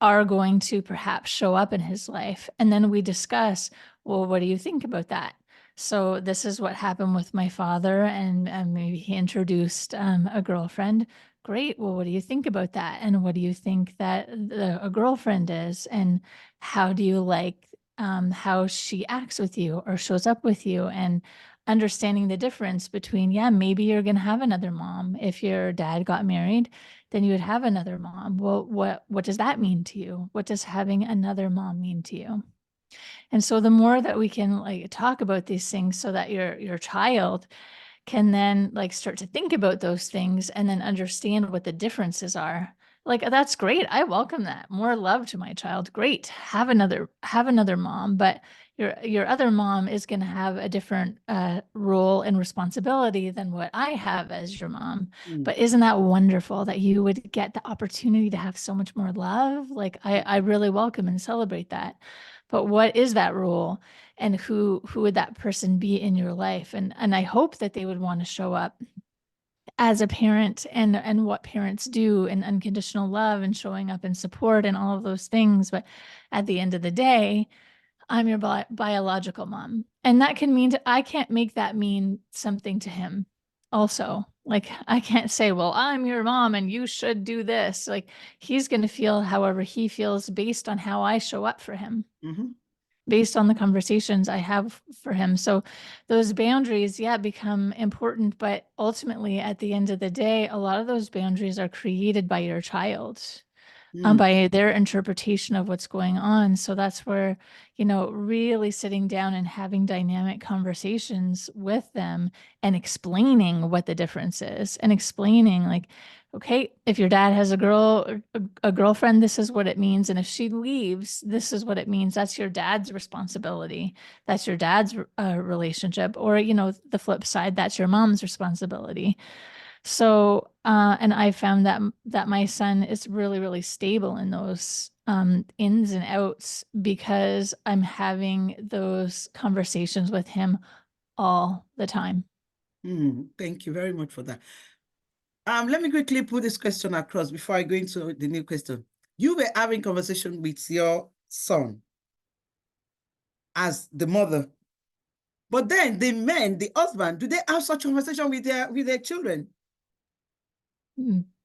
are going to perhaps show up in his life. And then we discuss, well, what do you think about that? So this is what happened with my father, and maybe he introduced a girlfriend. Great. Well, what do you think about that? And what do you think that a girlfriend is? And how do you like how she acts with you or shows up with you? And understanding the difference between, yeah, maybe you're going to have another mom. If your dad got married, then you would have another mom. Well, what does that mean to you? What does having another mom mean to you? And so the more that we can like talk about these things so that your child can then like start to think about those things and then understand what the differences are. Like, that's great. I welcome that. More love to my child. Great. Have another mom, but your other mom is going to have a different role and responsibility than what I have as your mom. But isn't that wonderful that you would get the opportunity to have so much more love? Like, I really welcome and celebrate that. But what is that role? And who would that person be in your life? And I hope that they would want to show up as a parent, and what parents do in unconditional love and showing up in support and all of those things. But at the end of the day, I'm your biological mom. And that can mean I can't make that mean something to him also. Like, I can't say, well, I'm your mom and you should do this. Like, he's going to feel however he feels based on how I show up for him. Based on the conversations I have for him. So those boundaries, yeah, become important, but ultimately at the end of the day, a lot of those boundaries are created by your child, by their interpretation of what's going on. So that's where, really sitting down and having dynamic conversations with them and explaining what the difference is, and explaining like, okay, if your dad has a girlfriend, this is what it means. And if she leaves, this is what it means. That's your dad's responsibility. That's your dad's relationship. Or, the flip side, that's your mom's responsibility. So, and I found that my son is really, really stable in those ins and outs because I'm having those conversations with him all the time. Thank you very much for that. Let me quickly put this question across before I go into the new question. You were having conversation with your son as the mother, but then the men, the husband, do they have such conversation with their children?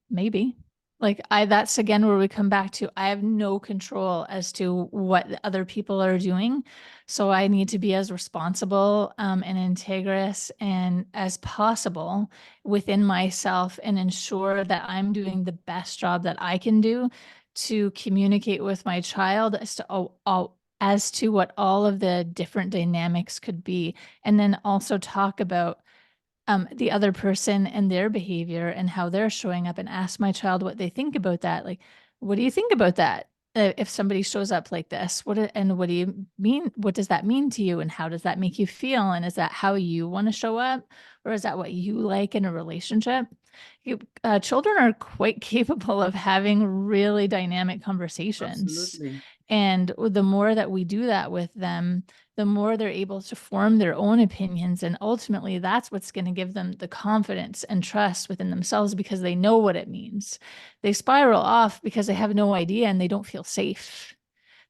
Maybe. Like, that's again where we come back to, I have no control as to what other people are doing. So I need to be as responsible and integrous and as possible within myself, and ensure that I'm doing the best job that I can do to communicate with my child as to what all of the different dynamics could be. And then also talk about the other person and their behavior and how they're showing up, and ask my child what they think about that. Like, what do you think about that? If somebody shows up like this, what do you mean? What does that mean to you? And how does that make you feel? And is that how you want to show up? Or is that what you like in a relationship? Children are quite capable of having really dynamic conversations. Absolutely. And the more that we do that with them, the more they're able to form their own opinions. And ultimately, that's what's going to give them the confidence and trust within themselves, because they know what it means. They spiral off because they have no idea and they don't feel safe.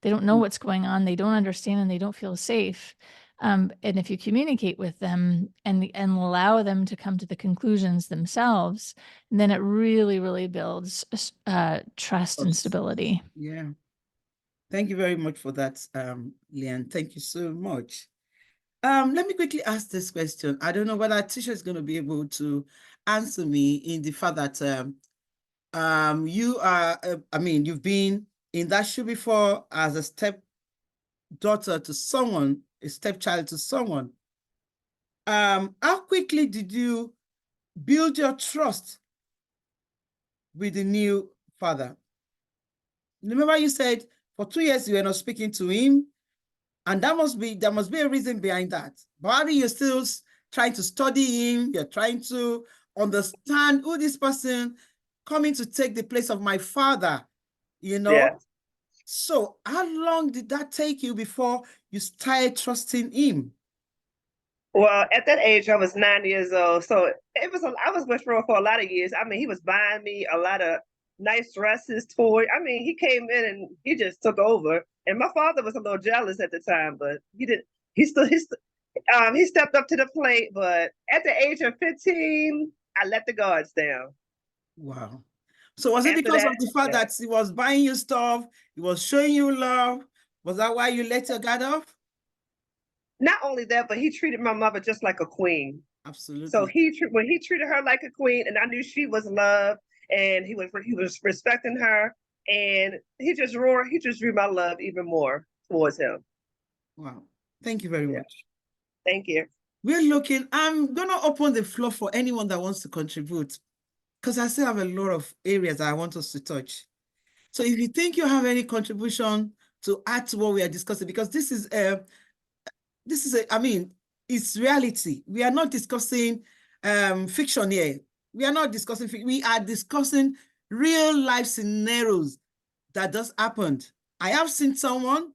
They don't know what's going on. They don't understand and they don't feel safe. And if you communicate with them and allow them to come to the conclusions themselves, then it really, really builds trust and stability. Yeah. Thank you very much for that, Leanne. Thank you so much. Let me quickly ask this question. I don't know whether Tisha is going to be able to answer me in the fact that you are, you've been in that shoe before as a stepdaughter to someone, a stepchild to someone. How quickly did you build your trust with the new father? Remember you said for 2 years you were not speaking to him, and there must be a reason behind that. But you're still trying to study him, you're trying to understand who this person coming to take the place of my father, Yeah. So how long did that take you before you started trusting him? Well, at that age, I was 9 years old, so I was with him for a lot of years. I mean, he was buying me a lot of nice dresses, toys. I mean, he came in and he just took over. And my father was a little jealous at the time, but he didn't. He stepped up to the plate. But at the age of 15, I let the guards down. Wow. So was it After because of that, the fact yeah. that he was buying you stuff, he was showing you love? Was that why you let your guard off? Not only that, but he treated my mother just like a queen. So Absolutely. when he treated her like a queen, and I knew she was loved, and he was respecting her, and he just drew my love even more towards him. Wow. Thank you very Yeah. much. Thank you. I'm gonna open the floor for anyone that wants to contribute, because I still have a lot of areas that I want us to touch. So if you think you have any contribution to add to what we are discussing, because I mean, it's reality. We are not discussing fiction here. We are not discussing fiction. We are discussing real life scenarios that just happened. I have seen someone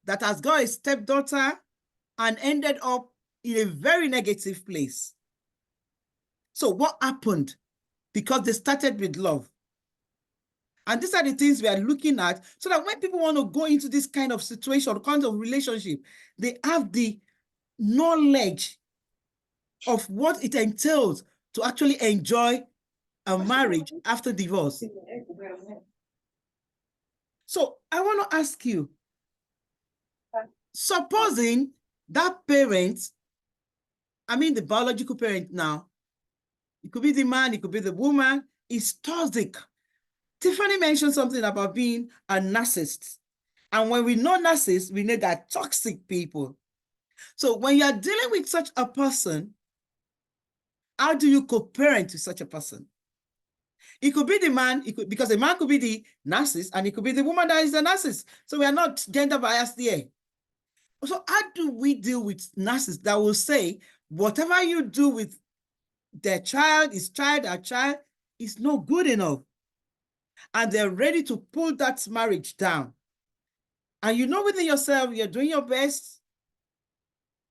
that has got a stepdaughter and ended up in a very negative place. So what happened? Because they started with love. And these are the things we are looking at, so that when people want to go into this kind of situation, kind of relationship, they have the knowledge of what it entails to actually enjoy a marriage after divorce. So I want to ask you, supposing that parent, I mean the biological parent now, it could be the man, it could be the woman, is toxic. Tiffany mentioned something about being a narcissist. And when we know narcissists, we know that toxic people. So when you're dealing with such a person, how do you co-parent with such a person? It could be the man, because the man could be the narcissist, and it could be the woman that is the narcissist. So we are not gender biased here. So how do we deal with narcissists that will say, whatever you do with their child, our child, is not good enough? And they're ready to pull that marriage down. And you know within yourself, you're doing your best.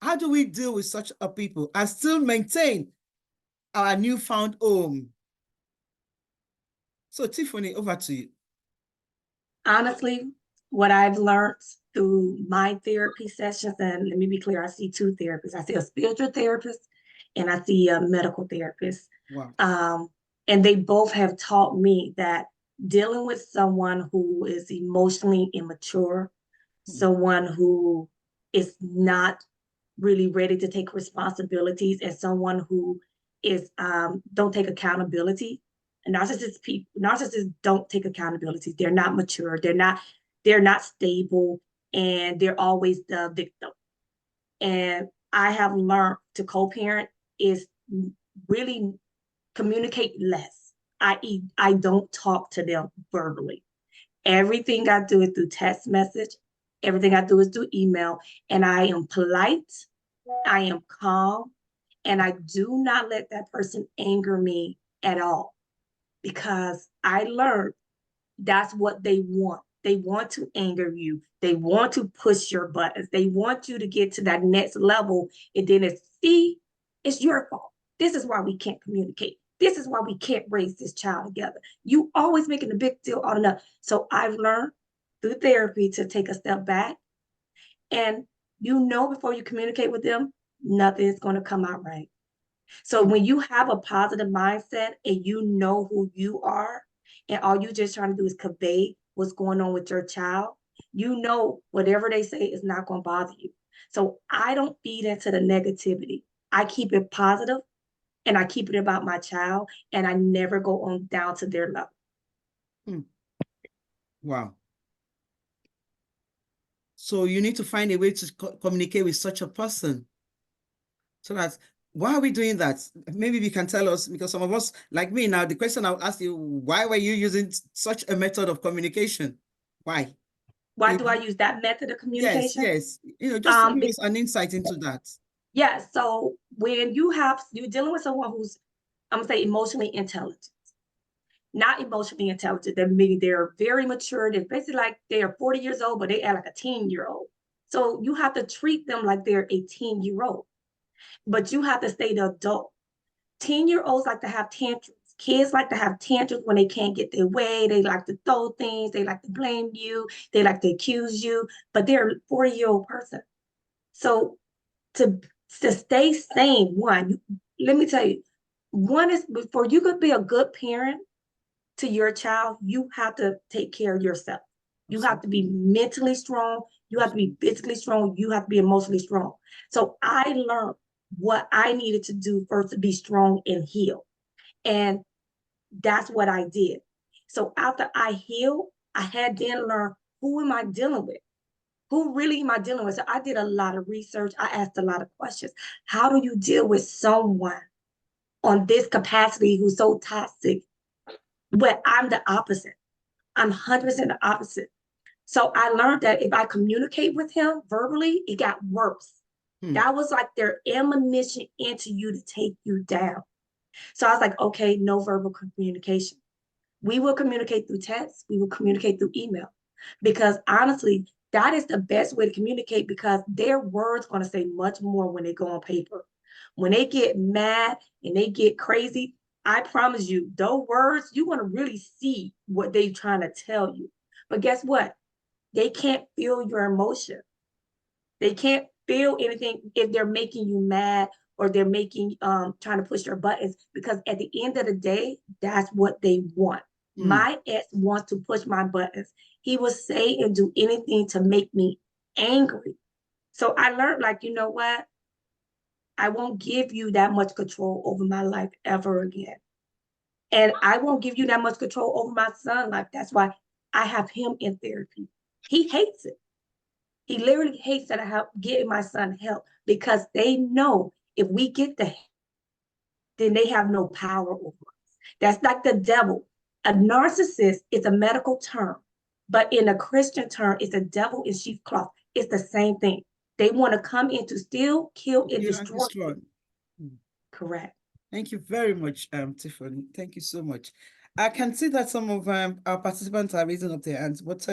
How do we deal with such a people and still maintain our newfound home? So Tiffany, over to you. Honestly, what I've learned through my therapy sessions, and let me be clear, I see two therapists. I see a spiritual therapist and I see a medical therapist. Wow. And they both have taught me that dealing with someone who is emotionally immature, someone who is not really ready to take responsibilities, and someone who is don't take accountability. Narcissists don't take accountability. They're not mature. They're not stable, and they're always the victim. And I have learned to co-parent is really communicate less. I don't talk to them verbally. Everything I do is through text message. Everything I do is through email. And I am polite. I am calm. And I do not let that person anger me at all, because I learned that's what they want. They want to anger you. They want to push your buttons. They want you to get to that next level. And then it's your fault. This is why we can't communicate. This is why we can't raise this child together. You always making a big deal out of nothing. So I've learned through therapy to take a step back. And before you communicate with them, nothing is going to come out right. So when you have a positive mindset and you know who you are, and all you just trying to do is convey what's going on with your child, whatever they say is not going to bother you. So I don't feed into the negativity. I keep it positive, and I keep it about my child, and I never go on down to their level. Wow. So you need to find a way to communicate with such a person. So that's why are we doing that? Maybe you can tell us, because some of us, like me now, the question I would ask you, why were you using such a method of communication? Why? Why do I use that method of communication? Yes. Just give us an insight into that. Yeah. So when you're dealing with someone who's, I'm gonna say, emotionally intelligent, not emotionally intelligent, that meaning they're very mature. They're basically like they are 40 years old, but they act like a 10-year-old. So you have to treat them like they're a 10-year-old. but you have to stay the adult. 10-year-olds like to have tantrums. Kids like to have tantrums when they can't get their way. They like to throw things. They like to blame you. They like to accuse you, but they're a 40-year-old person. So to stay sane, let me tell you, one is before you could be a good parent to your child, you have to take care of yourself. You have to be mentally strong. You have to be physically strong. You have to be emotionally strong. So I learned what I needed to do first to be strong and heal. And that's what I did. So after I healed, I had then learned, who am I dealing with? Who really am I dealing with? So I did a lot of research. I asked a lot of questions. How do you deal with someone on this capacity who's so toxic? But I'm the opposite. I'm 100% the opposite. So I learned that if I communicate with him verbally, it got worse. That was like their ammunition into you to take you down. So I was like, okay, no verbal communication. We will communicate through text. We will communicate through email. Because honestly, that is the best way to communicate, because their words going to say much more when they go on paper. When they get mad and they get crazy, I promise you, those words, you want to really see what they're trying to tell you. But guess what? They can't feel your emotion. They can't feel anything if they're making you mad or they're making trying to push your buttons, because at the end of the day, that's what they want. My ex wants to push my buttons. He will say and do anything to make me angry. So I learned, like, you know what? I won't give you that much control over my life ever again. And I won't give you that much control over my son's life. That's why I have him in therapy. He hates it. He literally hates that I help get my son help, because they know if we get the help, then they have no power over us. That's like the devil. A narcissist is a medical term, but in a Christian term, it's a devil in sheep's cloth. It's the same thing. They want to come in to steal, kill, and destroy. Correct. Thank you very much, Tiffany. Thank you so much. I can see that some of our participants are raising up their hands, but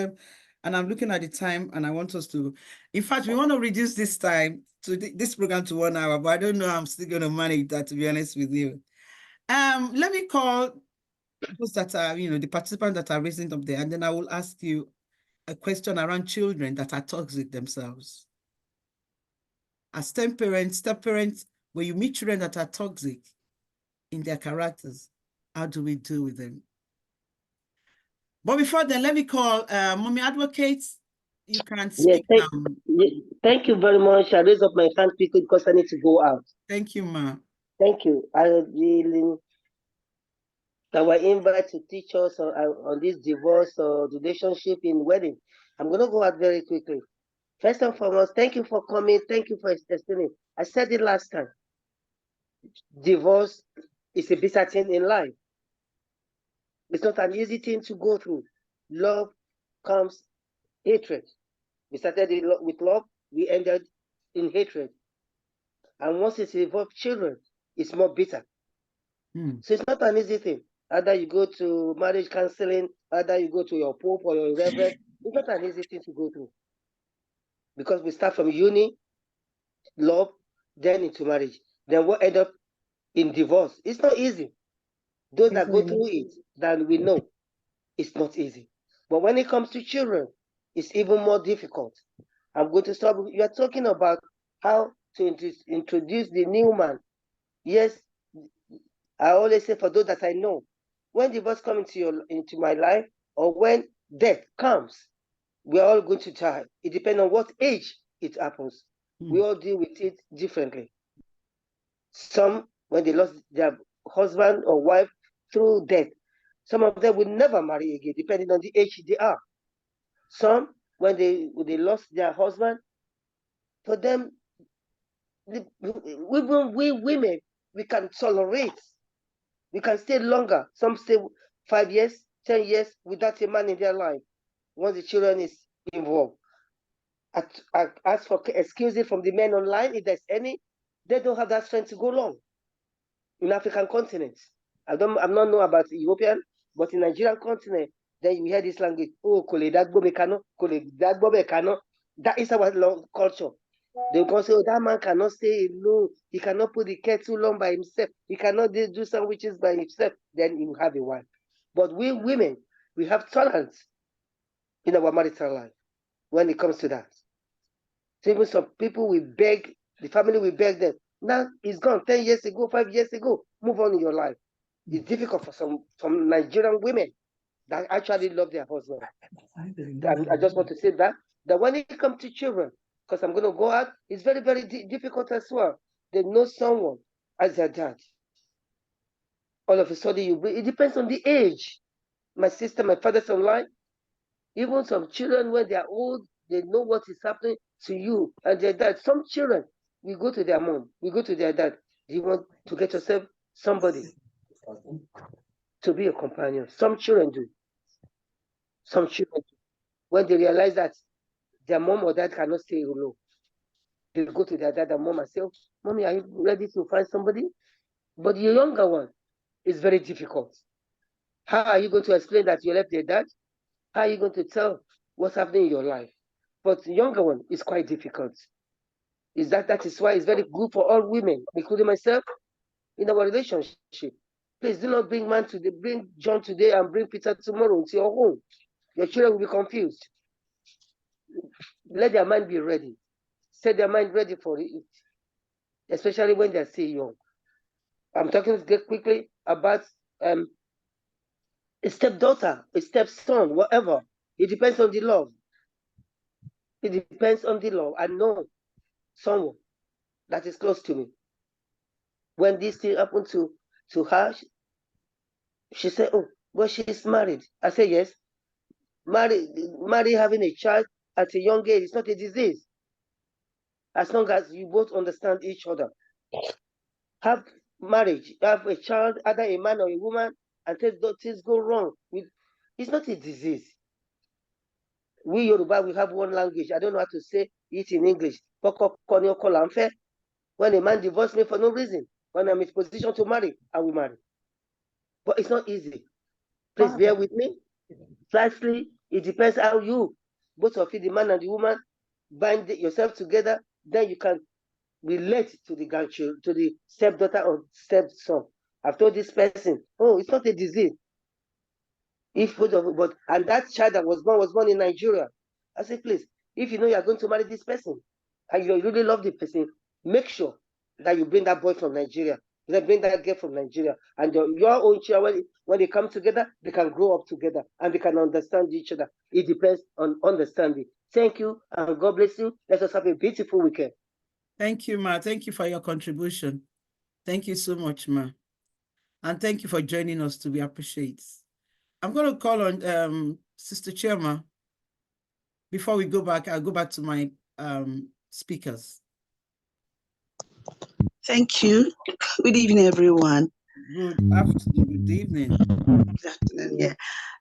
and I'm looking at the time, and I want us to, in fact, we want to reduce this time to this program to 1 hour, but I don't know how I'm still going to manage that, to be honest with you. Let me call those that are, the participants that are raising up there, and then I will ask you a question around children that are toxic themselves. As step parents, when you meet children that are toxic in their characters, how do we deal with them? But before then, let me call Mommy Advocates. You can speak now. Thank you very much. I raise up my hand quickly because I need to go out. Thank you, Ma. Thank you. I really our invite to teach us on this divorce or relationship in wedding. I'm going to go out very quickly. First and foremost, thank you for coming. Thank you for explaining. I said it last time. Divorce is a bitter thing in life. It's not an easy thing to go through. Love comes hatred. We started with love, we ended in hatred. And once it's involved children, it's more bitter. So it's not an easy thing. Either you go to marriage counseling, either you go to your pope or your reverend. It's not an easy thing to go through. Because we start from uni, love, then into marriage. Then we'll end up in divorce. It's not easy. Those that go through it, then we know it's not easy. But when it comes to children, it's even more difficult. I'm going to start. You are talking about how to introduce the new man. Yes, I always say, for those that I know, when divorce comes into my life, or when death comes, we're all going to die. It depends on what age it happens. We all deal with it differently. Some, when they lost their husband or wife through death, some of them will never marry again, depending on the age they are. Some, when they lost their husband, for them, we women, we can tolerate. We can stay longer. Some stay 5 years, 10 years without a man in their life once the children is involved. I ask for excuses from the men online, if there's any. They don't have that strength to go long in African continent. I'm not know about European, but in Nigerian continent, then you hear this language. Oh, that is our long culture. They can say, oh, that man cannot stay alone. He cannot put the kettle on by himself. He cannot do sandwiches by himself. Then he will have a wife. But we women, we have tolerance in our marital life when it comes to that. So even some people will beg, the family will beg them. Now it's gone 10 years ago, 5 years ago. Move on in your life. It's difficult for some Nigerian women that actually love their husband. And I just want to say that when it comes to children, because I'm going to go out, it's very, very difficult as well. They know someone as their dad. All of a sudden, it depends on the age. My sister, my father's online. Even some children, when they are old, they know what is happening to you and their dad. Some children, we go to their mom, we go to their dad. Do you want to get yourself somebody to be a companion? Some children do. Some children do. When they realize that their mom or dad cannot stay alone, they go to their dad and mom and say, oh, Mommy, are you ready to find somebody? But the younger one is very difficult. How are you going to explain that you left your dad? How are you going to tell what's happening in your life? But the younger one is quite difficult. That is why it's very good for all women, including myself, in our relationship. Please do not bring John today and bring Peter tomorrow into your home. Your children will be confused. Let their mind be ready. Set their mind ready for it, especially when they're still young. I'm talking quickly about a stepdaughter, a stepson, whatever. It depends on the love. It depends on the love. I know someone that is close to me. When this thing happened to her, she said, oh, well, she's married. I said, yes. Marry having a child at a young age is not a disease. As long as you both understand each other. Have marriage, have a child, either a man or a woman, and things go wrong. It's not a disease. We Yoruba, we have one language. I don't know how to say it in English. When a man divorced me for no reason, when I'm in position to marry, I will marry. But it's not easy. Please bear with me. Lastly, it depends how you, both of you, the man and the woman, bind yourself together. Then you can relate to the grandchild, to the stepdaughter or stepson. I've told this person, oh, it's not a disease. And that child that was born in Nigeria. I said, please, if you know you're going to marry this person and you really love the person, make sure that you bring that boy from Nigeria. Bring that girl from Nigeria. And your own children, when they come together, they can grow up together and they can understand each other. It depends on understanding. Thank you and God bless you. Let us have a beautiful weekend. Thank you, Ma. Thank you for your contribution. Thank you so much, Ma. And thank you for joining us too. We appreciate it. I'm going to call on Sister Chema. Before we go back, I'll go back to my speakers. Thank you. Good evening, everyone. Good afternoon. Good evening. Good afternoon, yeah.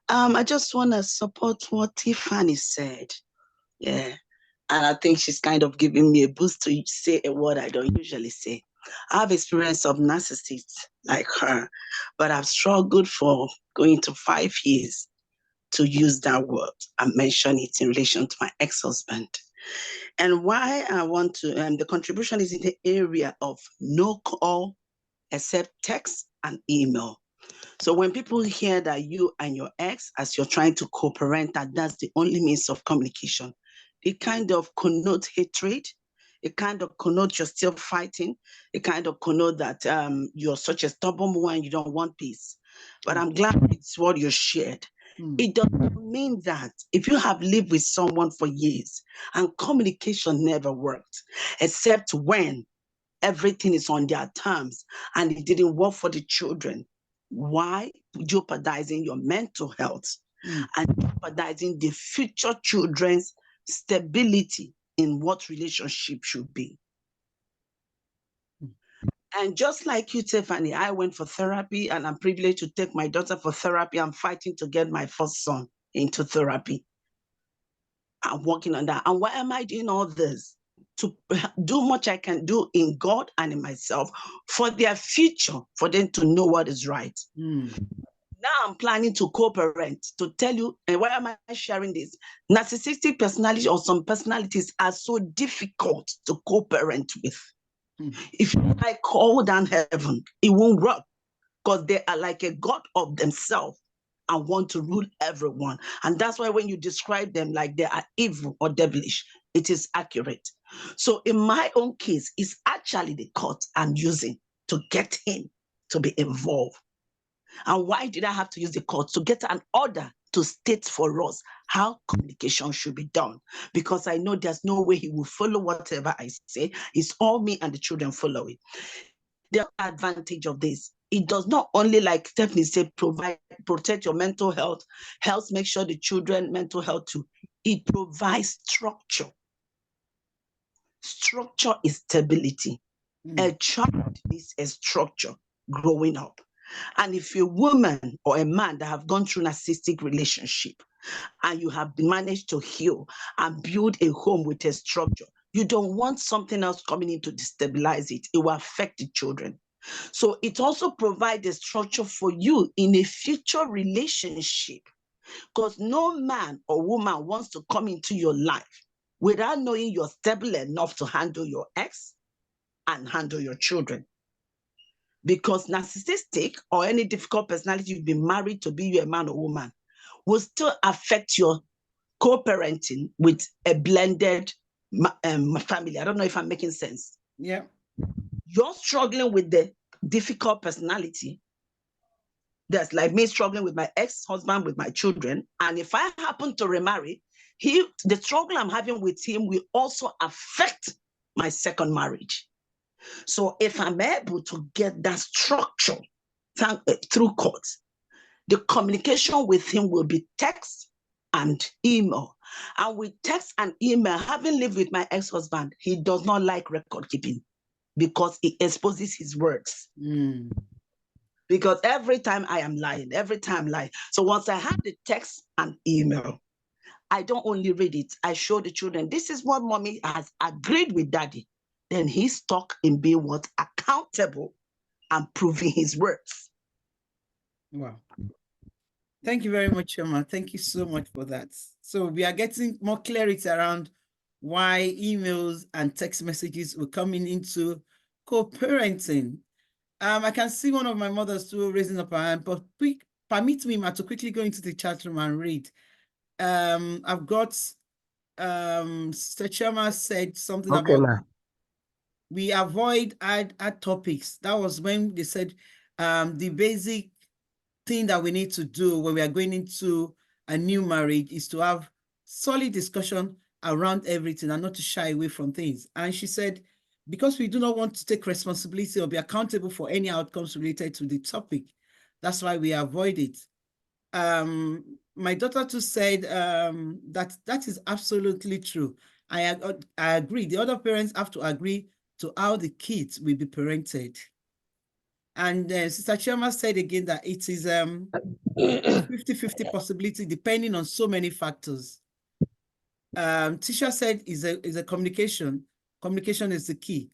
I just want to support what Tiffany said. Yeah. And I think she's kind of giving me a boost to say a word I don't usually say. I have experience of narcissists like her, but I've struggled for going to 5 years to use that word and mention it in relation to my ex-husband. And why I want to, the contribution is in the area of no call except text and email. So when people hear that you and your ex, as you're trying to co-parent, that's the only means of communication, it kind of connotes hatred. It kind of connotes you're still fighting. It kind of connotes that you're such a stubborn one, you don't want peace. But I'm glad it's what you shared. It doesn't mean that if you have lived with someone for years and communication never worked, except when everything is on their terms and it didn't work for the children, why jeopardizing your mental health and jeopardizing the future children's stability in what relationship should be? And just like you, Tiffany, I went for therapy and I'm privileged to take my daughter for therapy. I'm fighting to get my first son into therapy. I'm working on that. And why am I doing all this? To do much I can do in God and in myself for their future, for them to know what is right. now I'm planning to co-parent. To tell you, and why am I sharing this? Narcissistic personality or some personalities are so difficult to co-parent with. If you like call down heaven, it won't work because they are like a god of themselves and want to rule everyone. And that's why when you describe them like they are evil or devilish, it is accurate. So in my own case, it's actually the court I'm using to get him to be involved. And why did I have to use the court? To get an order to state for us how communication should be done. Because I know there's no way he will follow whatever I say. It's all me and the children follow it. The advantage of this, it does not only, like Stephanie said, protect your mental health, helps make sure the children mental health too. It provides structure. Structure is stability. A child needs a structure growing up. And if you're a woman or a man that have gone through narcissistic relationship and you have managed to heal and build a home with a structure, you don't want something else coming in to destabilize it. It will affect the children. So it also provides a structure for you in a future relationship, because no man or woman wants to come into your life without knowing you're stable enough to handle your ex and handle your children. Because narcissistic or any difficult personality you've been married to, be you a man or woman, will still affect your co-parenting with a blended family. I don't know if I'm making sense. Yeah. You're struggling with the difficult personality. That's like me struggling with my ex-husband, with my children. And if I happen to remarry, the struggle I'm having with him will also affect my second marriage. So if I'm able to get that structure through courts, the communication with him will be text and email. And with text and email, having lived with my ex-husband, he does not like record keeping because it exposes his words. Because every time I am lying, So once I have the text and email, I don't only read it, I show the children, this is what mommy has agreed with daddy. Then he's stuck in being what? Accountable and proving his words. Wow. Thank you very much, Emma. Thank you so much for that. So we are getting more clarity around why emails and text messages were coming into co-parenting. I can see one of my mothers too raising up her hand, but permit me, Ma, to quickly go into the chat room and read. I've got Sister Chema said something Okay, about ma. we avoid add topics. That was when they said the basic thing that we need to do when we are going into a new marriage is to have solid discussion around everything and not to shy away from things. And she said, because we do not want to take responsibility or be accountable for any outcomes related to the topic, that's why we avoid it. My daughter too said that is absolutely true. I agree. The other parents have to agree to how the kids will be parented. And Sister Chioma said again that it is 50-50 possibility depending on so many factors. Tisha said is a communication. Communication is the key.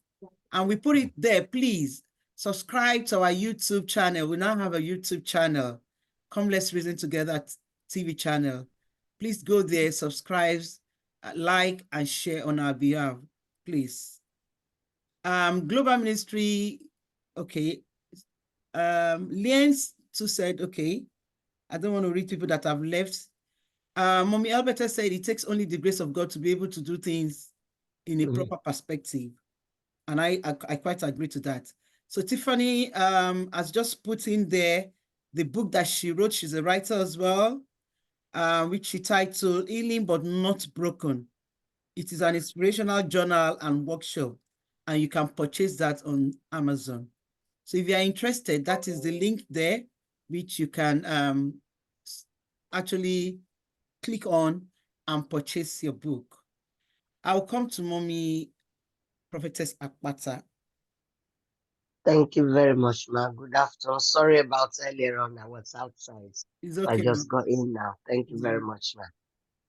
And we put it there, please subscribe to our YouTube channel. We now have a YouTube channel. Come Let's Reason Together TV channel. Please go there, subscribe, like, and share on our behalf, please. Global Ministry, okay. Liens too said, okay. I don't want to read people that have left. Mommy Alberta said it takes only the grace of God to be able to do things in a proper perspective. And I quite agree to that. So Tiffany has just put in there the book that she wrote. She's a writer as well, which she titled Healing But Not Broken. It is an inspirational journal and workshop, and you can purchase that on Amazon. So if you are interested, that is the link there, which you can actually click on and purchase your book. I'll come to Mommy Prophetess Akpata. Thank you very much, ma. Good afternoon. Sorry about earlier on. I was outside. It's okay, I just ma. got in now. Thank you very much,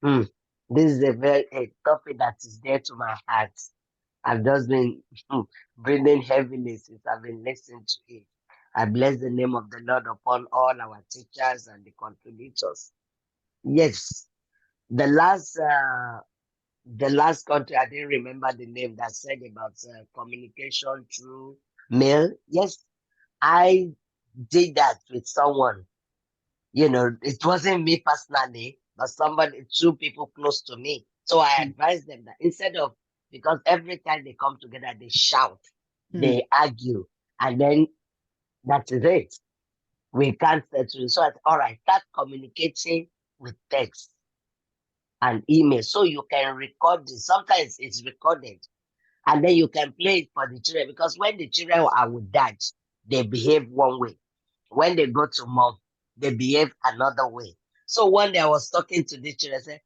ma. This is a topic that is dear to my heart. I've just been breathing heavily since I've been listening to it. I bless the name of the Lord upon all our teachers and the contributors. Yes, the last country, I didn't remember the name, that said about communication through mail. Yes, I did that with someone. You know, it wasn't me personally, but somebody, two people close to me. So I advised them that instead of, because every time they come together, they shout, they argue, and then that is it. We can't settle. So I said, all right, start communicating with text and email so you can record it. Sometimes it's recorded and then you can play it for the children, because when the children are with dad, they behave one way. When they go to mom, they behave another way. So one day I was talking to the children, I said,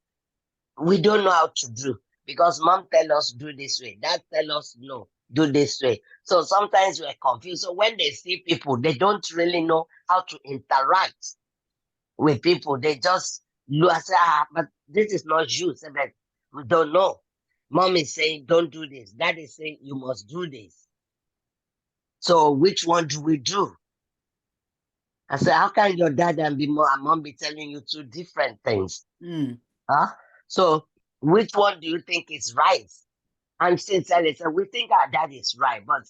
we don't know how to do, because mom tell us do this way, dad tell us no, do this way. So sometimes we're confused. So when they see people, they don't really know how to interact with people. They just look and say, but this is not you. Say, but we don't know. Mom is saying, don't do this. Dad is saying, you must do this. So which one do we do? I said, how can your dad and mom be telling you two different things? Huh? So which one do you think is right? And sincerely said, we think our dad is right, but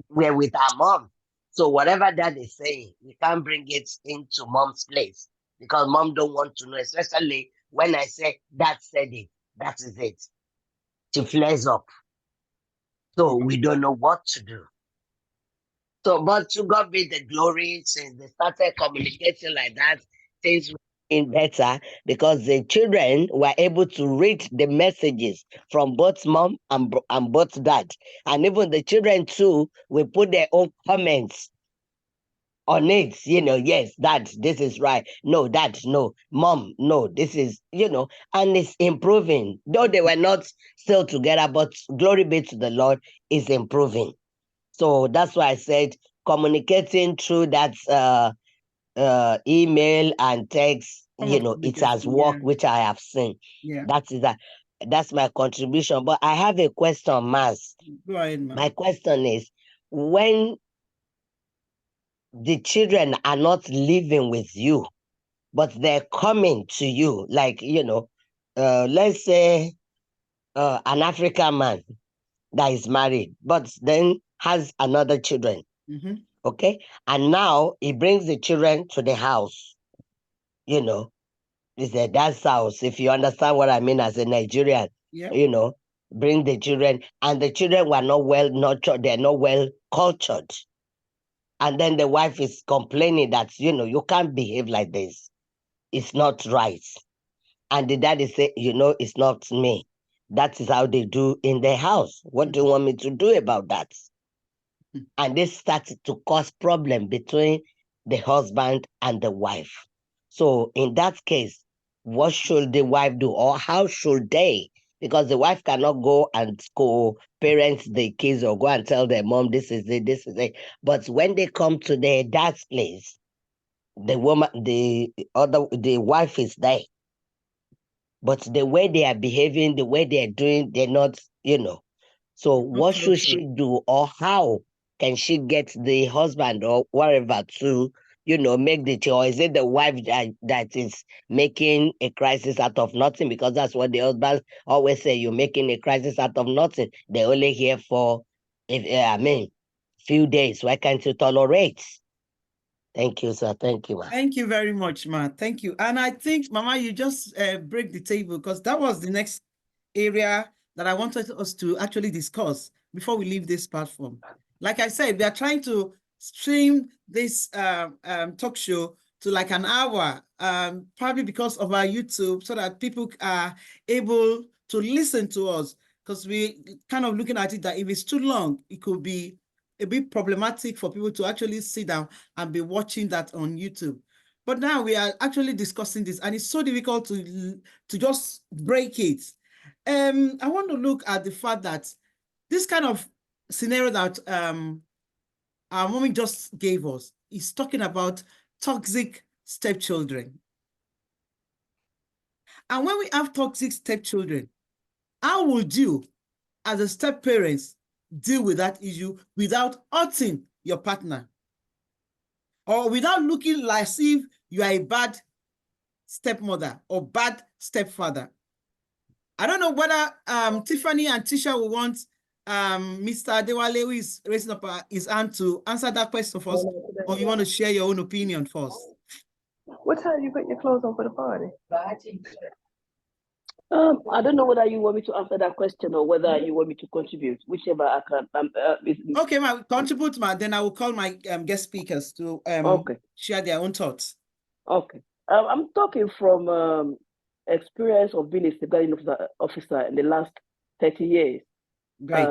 we're with our mom. So whatever dad is saying, we can't bring it into mom's place, because mom don't want to know, especially when I say dad said it, that is it. She flares up. So we don't know what to do. So, but to God be the glory, since they started communicating like that, things were getting better, because the children were able to read the messages from both mom and both dad. And even the children too will put their own comments on it, you know, yes, dad, this is right. No, dad, no. Mom, no, this is, you know, and it's improving. Though they were not still together, but glory be to the Lord, is improving. So that's why I said communicating through that email and text, you know, it has worked, which I have seen. Yeah. That's my contribution. But I have a question, Mas. Go ahead, ma'am. My question is, when the children are not living with you, but they're coming to you, like, you know, let's say an African man that is married, but then has another children. Okay. And now he brings the children to the house. You know, he said, that's house. If you understand what I mean as a Nigerian, you know, bring the children, and the children were not well nurtured, they're not well cultured. And then the wife is complaining that, you know, you can't behave like this. It's not right. And the daddy said, you know, it's not me. That is how they do in their house. What do you want me to do about that? And this started to cause problem between the husband and the wife. So in that case, what should the wife do, or how should they? Because the wife cannot go and co-parent the kids or go and tell their mom, this is it, this is it. But when they come to their dad's place, the woman, the wife is there. But the way they are behaving, the way they are doing, they're not, you know. So what should she do, or how can she get the husband or whatever to, you know, make the choice? Is it the wife that is making a crisis out of nothing? Because that's what the husbands always say, you're making a crisis out of nothing. They're only here for, few days. Why can't you tolerate? Thank you, sir. Thank you, ma. Thank you very much, ma. Thank you. And I think, Mama, you just break the table, because that was the next area that I wanted us to actually discuss before we leave this platform. Like I said, we are trying to stream this talk show to like an hour, probably because of our YouTube, so that people are able to listen to us, because we kind of looking at it that if it's too long, it could be a bit problematic for people to actually sit down and be watching that on YouTube. But now we are actually discussing this, and it's so difficult to just break it. I want to look at the fact that this kind of scenario that our mommy just gave us is talking about toxic stepchildren. And when we have toxic stepchildren, how would you, as a step parents, deal with that issue without hurting your partner? or without looking like as if you are a bad stepmother or bad stepfather. I don't know whether Tiffany and Tisha will want Mr. Adewale, who is raising up his hand, to answer that question first, or you want to share your own opinion first? What time you put your clothes on for the party? I don't know whether you want me to answer that question or whether you want me to contribute, whichever I can. Okay, ma, contribute, ma. Then I will call my guest speakers to okay. share their own thoughts. Okay. I'm talking from experience of being a safeguarding officer in the last 30 years. Great.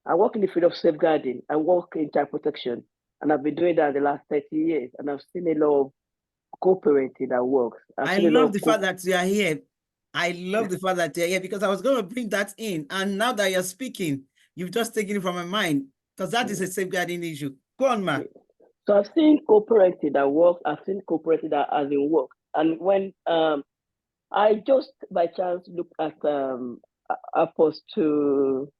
I work in the field of safeguarding. I work in child protection, and I've been doing that the last 30 years, and I've seen a lot of co-parenting that works. I love the fact that you are here. I love the fact that you're here, because I was going to bring that in. And now that you're speaking, you've just taken it from my mind, because that is a safeguarding issue. Go on, ma. So I've seen co-parenting that works. I've seen co-parenting that hasn't worked. And when I just by chance looked at Apostle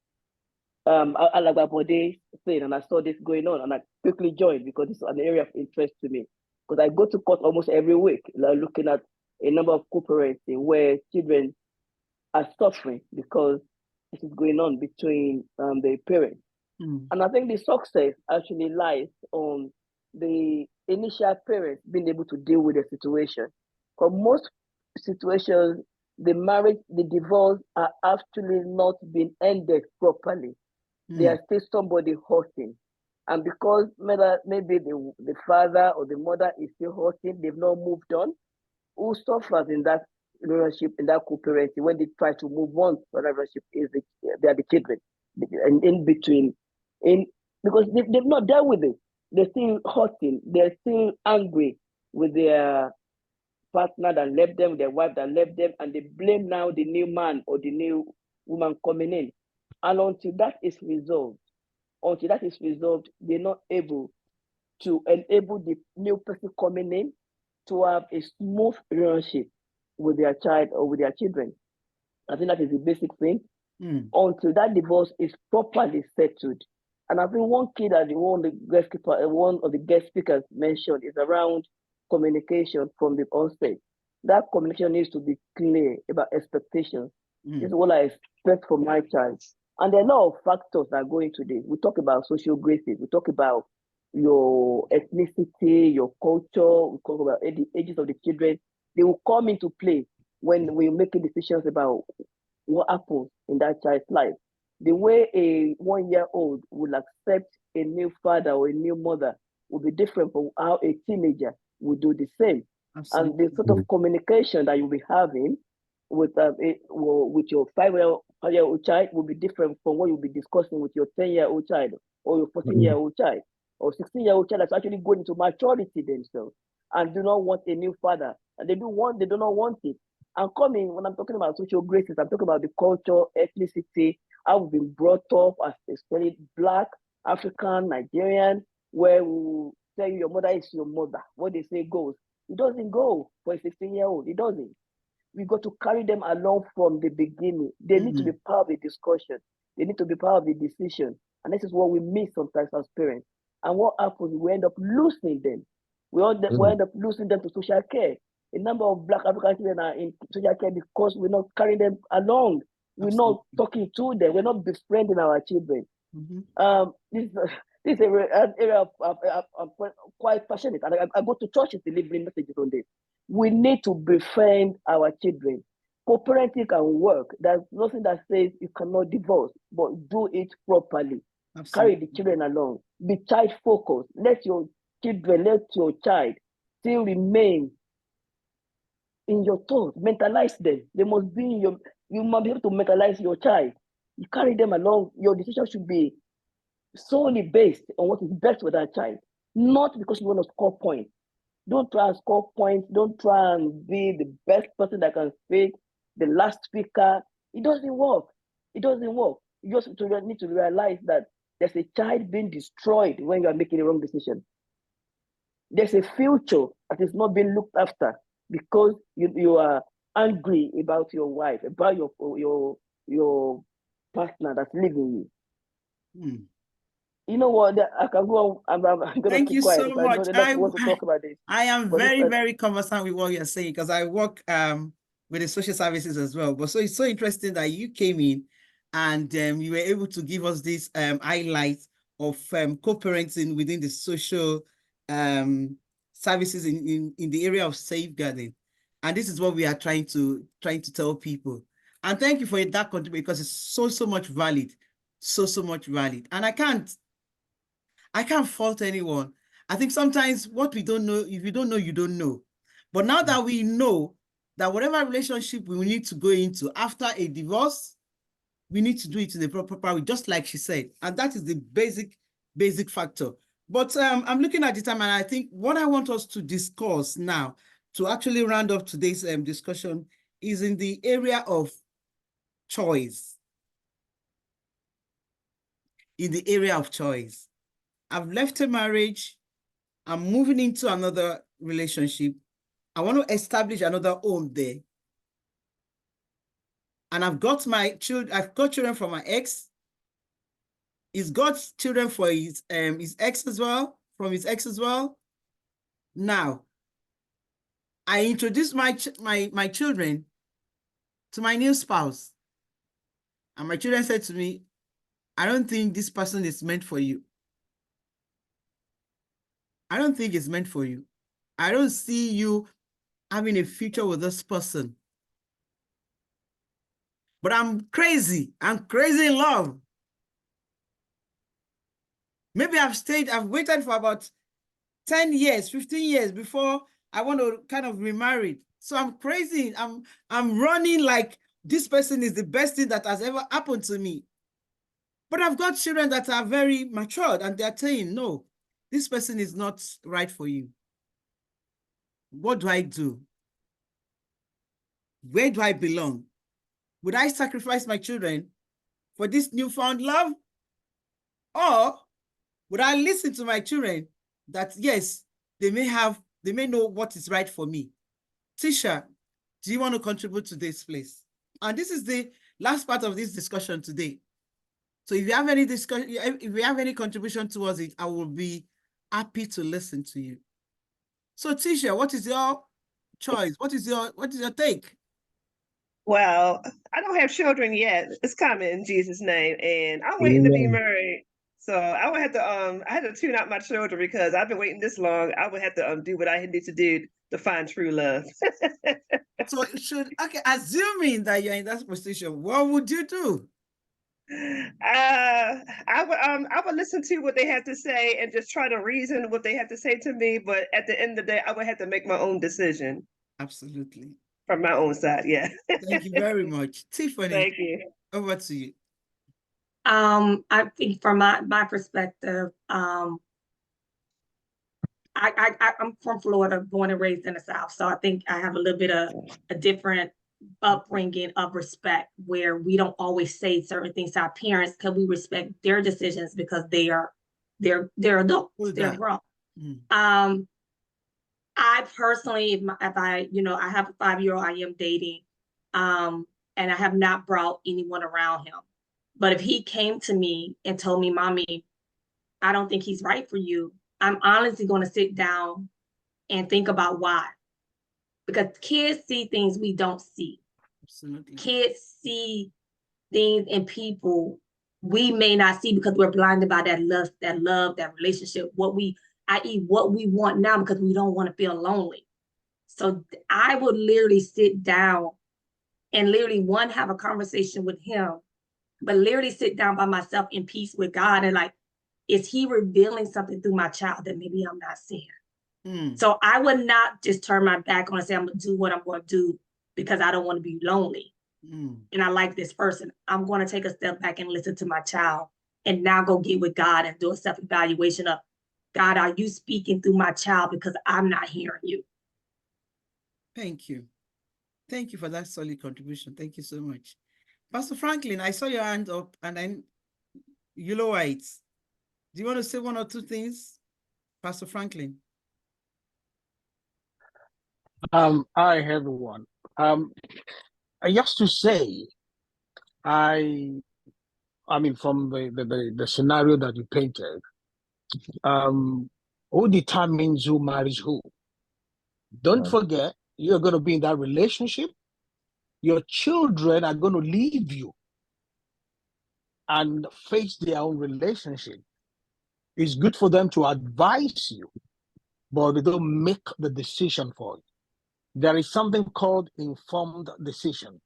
Alagbabode thing, and I saw this going on, and I quickly joined because it's an area of interest to me. Because I go to court almost every week, like looking at a number of co-parenting where children are suffering because this is going on between the parents. And I think the success actually lies on the initial parents being able to deal with the situation. For most situations, the marriage, the divorce are actually not being ended properly. There are still somebody hurting. And because maybe the father or the mother is still hurting, they've not moved on, who suffers in that relationship, in that co-parenting, when they try to move on from that relationship, they are the children. And in between, because they've not dealt with it. They're still hurting, they're still angry with their partner that left them, their wife that left them, and they blame now the new man or the new woman coming in. And until that is resolved, they're not able to enable the new person coming in to have a smooth relationship with their child or with their children. I think that is the basic thing. Until that divorce is properly settled. And I think one key that one of the guest speakers mentioned is around communication from the onset. That communication needs to be clear about expectations. This is what I expect from my child. And there are a lot of factors that go into this. We talk about social graces. We talk about your ethnicity, your culture. We talk about the ages of the children. They will come into play when we're making decisions about what happens in that child's life. The way a 1-year-old will accept a new father or a new mother will be different from how a teenager will do the same. Absolutely. And the sort of communication that you'll be having with your 5-year-old child will be different from what you'll be discussing with your 10-year-old child or your 14-year-old child or 16-year-old child that's actually going into maturity themselves and do not want a new father. And they do not want it. And when I'm talking about social graces, I'm talking about the culture, ethnicity, how we've been brought up as especially Black, African, Nigerian, where we tell you your mother is your mother. What they say goes. It doesn't go for a 16-year-old. It doesn't. We got to carry them along from the beginning. They need to be part of the discussion. They need to be part of the decision. And this is what we miss sometimes as parents. And what happens, we end up losing them. We end up losing them to social care. A number of Black African children are in social care because we're not carrying them along. We're not talking to them. We're not befriending our children. This is an area I'm quite passionate. And I go to churches delivering messages on this. We need to befriend our children. Co-parenting can work. There's nothing that says you cannot divorce, but do it properly. Carry the children along. Be child focused. Let your child still remain in your thoughts. Mentalize them. They must be in you must be able to mentalize your child. You carry them along. Your decision should be solely based on what is best for that child, not because you want to score points. Don't try and score points. Don't try and be the best person that can speak, the last speaker. It doesn't work. It doesn't work. You just need to realize that there's a child being destroyed when you are making the wrong decision. There's a future that is not being looked after because you are angry about your wife, about your partner that's leaving you. You know what? I can go on. I'm gonna Thank keep you quiet so because I know much. the Lord wants to talk about this. I am But very, listen, very conversant with what you're saying because I work with the social services as well. But so it's so interesting that you came in and you were able to give us this highlight of co-parenting within the social services in the area of safeguarding. And this is what we are trying to tell people. And thank you for that contribution because it's so much valid, so much valid. And I can't fault anyone. I think sometimes what we don't know, if you don't know, you don't know. But now that we know that whatever relationship we need to go into after a divorce, we need to do it in the proper way, just like she said. And that is the basic factor. But I'm looking at the time, and I think what I want us to discuss now to actually round up today's discussion is in the area of choice. In the area of choice. I've left a marriage. I'm moving into another relationship. I want to establish another home there. And I've got my children, I've got children from my ex. He's got children for his ex as well, from his ex as well. Now, I introduced my children to my new spouse. And my children said to me, I don't think this person is meant for you. I don't think it's meant for you. I don't see you having a future with this person. But I'm crazy. I'm crazy in love. Maybe I've waited for about 10 years, 15 years before I want to kind of remarry. So I'm crazy. I'm running like this person is the best thing that has ever happened to me. But I've got children that are very matured and they're saying, no, this person is not right for you. What do I do? Where do I belong? Would I sacrifice my children for this newfound love? Or would I listen to my children that, yes, they may know what is right for me? Tisha, do you want to contribute to this, please? And this is the last part of this discussion today. So if you have any discussion, if you have any contribution towards it, I will be happy to listen to you. So Tisha, what is your choice? What is your take? Well, I don't have children yet. It's coming in Jesus' name, and I'm waiting to be married. So I would have to I had to tune out my children because I've been waiting this long. I would have to do what I need to do to find true love. So assuming that you're in that position, what would you do? I would listen to what they have to say and just try to reason what they have to say to me. But at the end of the day, I would have to make my own decision. Absolutely. From my own side, yeah. Thank you very much. Tiffany, thank you. Over to you. I think from my perspective, I'm from Florida, born and raised in the South. So I think I have a little bit of a different upbringing of respect where we don't always say certain things to our parents because we respect their decisions because they're adults, they're grown. I personally, if I have a 5-year-old I am dating, and I have not brought anyone around him. But if he came to me and told me, Mommy, I don't think he's right for you, I'm honestly going to sit down and think about why. Because kids see things we don't see. Absolutely. Kids see things in people we may not see because we're blinded by that love, that relationship, what we want now because we don't want to feel lonely. So I would literally sit down and literally have a conversation with him, but literally sit down by myself in peace with God and like, is he revealing something through my child that maybe I'm not seeing? So I would not just turn my back on and say, I'm going to do what I'm going to do because I don't want to be lonely. And I like this person. I'm going to take a step back and listen to my child and now go get with God and do a self-evaluation of, God, are you speaking through my child because I'm not hearing you? Thank you. Thank you for that solid contribution. Thank you so much. Pastor Franklin, I saw your hand up and then Yellow Whites. Do you want to say one or two things, Pastor Franklin? Hi, everyone. I used to say, I I mean, from the scenario that you painted, who determines who marries who? Don't forget, you're going to be in that relationship. Your children are going to leave you and face their own relationship. It's good for them to advise you, but they don't make the decision for you. There is something called informed decision.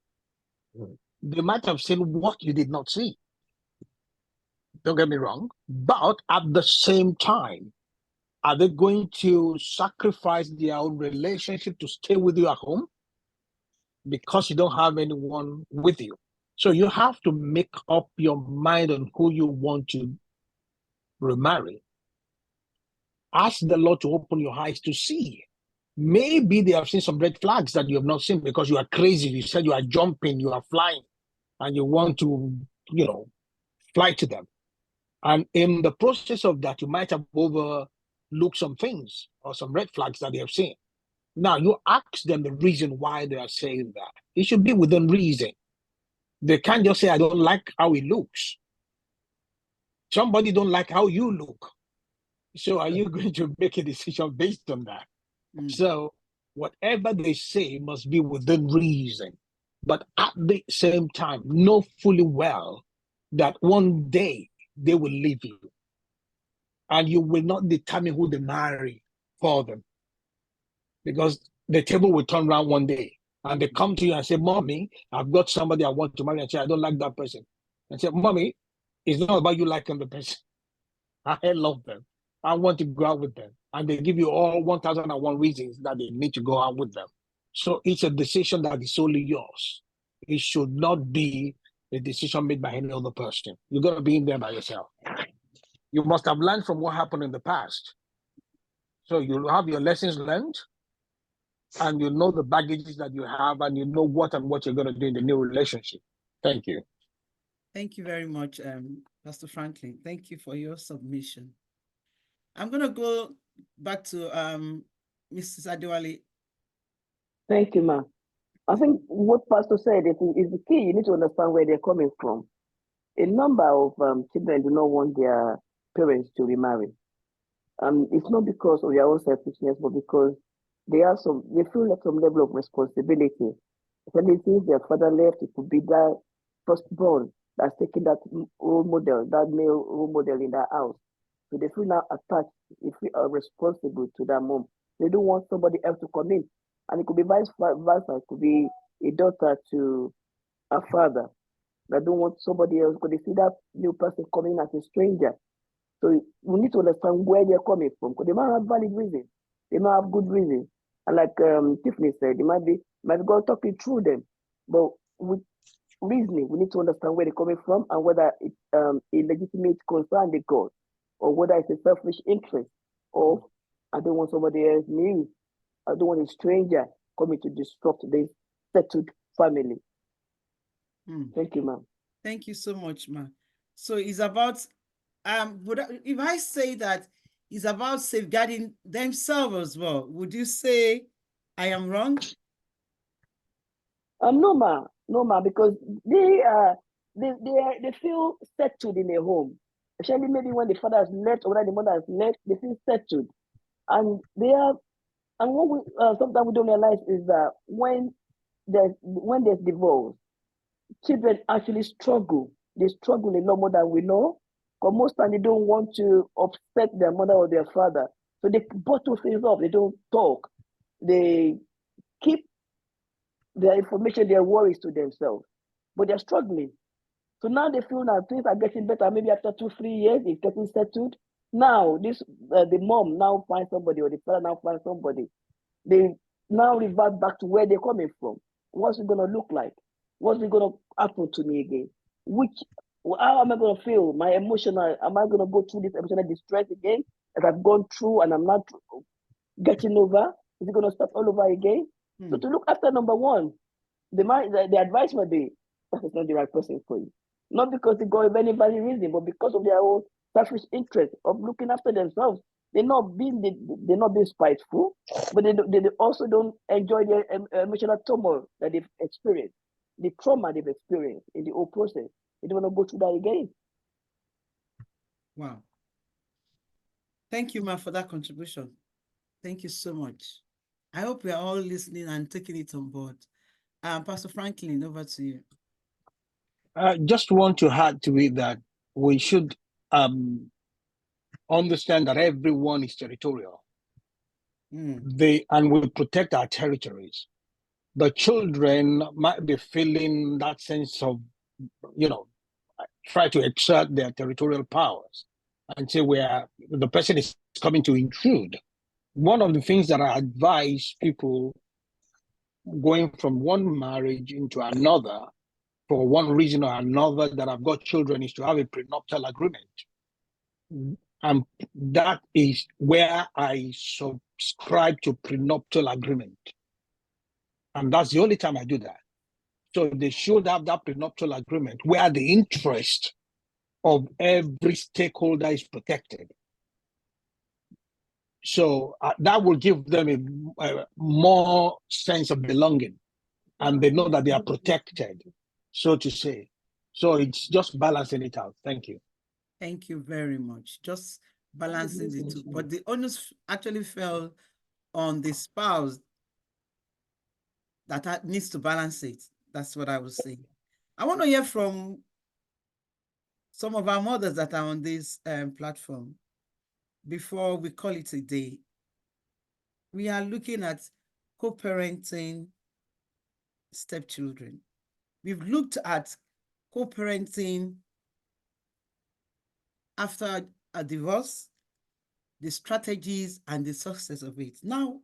They might have seen what you did not see. Don't get me wrong. But at the same time, are they going to sacrifice their own relationship to stay with you at home because you don't have anyone with you? So you have to make up your mind on who you want to remarry. Ask the Lord to open your eyes to see. Maybe they have seen some red flags that you have not seen because you are crazy. You said you are jumping, you are flying, and you want to, fly to them. And in the process of that, you might have overlooked some things or some red flags that they have seen. Now, you ask them the reason why they are saying that. It should be within reason. They can't just say, I don't like how he looks. Somebody don't like how you look. So are you going to make a decision based on that? So whatever they say must be within reason. But at the same time, know fully well that one day they will leave you. And you will not determine who they marry for them. Because the table will turn around one day. And they come to you and say, Mommy, I've got somebody I want to marry. And say, I don't like that person. And say, Mommy, it's not about you liking the person. I love them. I want to go out with them. And they give you all 1,001 reasons that they need to go out with them. So it's a decision that is solely yours. It should not be a decision made by any other person. You're going to be in there by yourself. You must have learned from what happened in the past. So you'll have your lessons learned, and you know the baggages that you have, and you know what you're going to do in the new relationship. Thank you. Thank you very much, Pastor Franklin. Thank you for your submission. I'm going to go back to Mrs. Adewale. Thank you, ma'am. I think what Pastor said is the key. You need to understand where they're coming from. A number of children do not want their parents to remarry. It's not because of their own selfishness, but because they feel like some level of responsibility. Especially since their father left, it could be that firstborn that's taking that role model, that male role model in that house. So they feel now attached, they feel responsible to their mom. They don't want somebody else to come in. And it could be vice versa. It could be a daughter to a father that don't want somebody else because they see that new person coming as a stranger. So we need to understand where they're coming from because they might have valid reasons. They might have good reasons. And like Tiffany said, they might be God talking through them. But with reasoning, we need to understand where they're coming from and whether it's a legitimate concern they got or whether it's a selfish interest or I don't want somebody else new. I don't want a stranger coming to disrupt this settled family. Thank you, ma'am. Thank you so much, ma'am. So it's about, if I say that it's about safeguarding themselves as well, would you say I am wrong? No, ma'am, because they feel settled in a home. Especially maybe when the father has left or when the mother has left, they feel settled, and they have. And what we sometimes we don't realize is that when there's divorce, children actually struggle. They struggle a lot more than we know. Because most times they don't want to upset their mother or their father. So they bottle things up. They don't talk. They keep their information, their worries to themselves. But they're struggling. So now they feel that things are getting better. Maybe after 2-3 years, it's getting settled. Now, the mom now finds somebody or the father now finds somebody. They now revert back to where they're coming from. What's it going to look like? What's it going to happen to me again? How am I going to feel? Am I going to go through this emotional distress again that I've gone through and I'm not getting over? Is it going to start all over again? So to look after number one, the advice might be, that is not the right person for you. Not because they got any valid reason, but because of their own selfish interest of looking after themselves. They're not being spiteful, but they also don't enjoy the emotional turmoil that they've experienced, the trauma they've experienced in the whole process. They don't want to go through that again. Wow. Thank you, ma, for that contribution. Thank you so much. I hope we are all listening and taking it on board. Pastor Franklin, over to you. Just want to add to it that we should understand that everyone is territorial. And we protect our territories. The children might be feeling that sense of, try to exert their territorial powers and say where the person is coming to intrude. One of the things that I advise people going from one marriage into another for one reason or another that have got children is to have a prenuptial agreement. And that is where I subscribe to prenuptial agreement. And that's the only time I do that. So they should have that prenuptial agreement where the interest of every stakeholder is protected. So that will give them a more sense of belonging, and they know that they are protected, so to say. So it's just balancing it out. Thank you. Thank you very much. Just balancing the two. But the onus actually fell on the spouse that needs to balance it. That's what I was saying. I want to hear from some of our mothers that are on this platform before we call it a day. We are looking at co-parenting stepchildren. We've looked at co-parenting after a divorce, the strategies and the success of it. Now,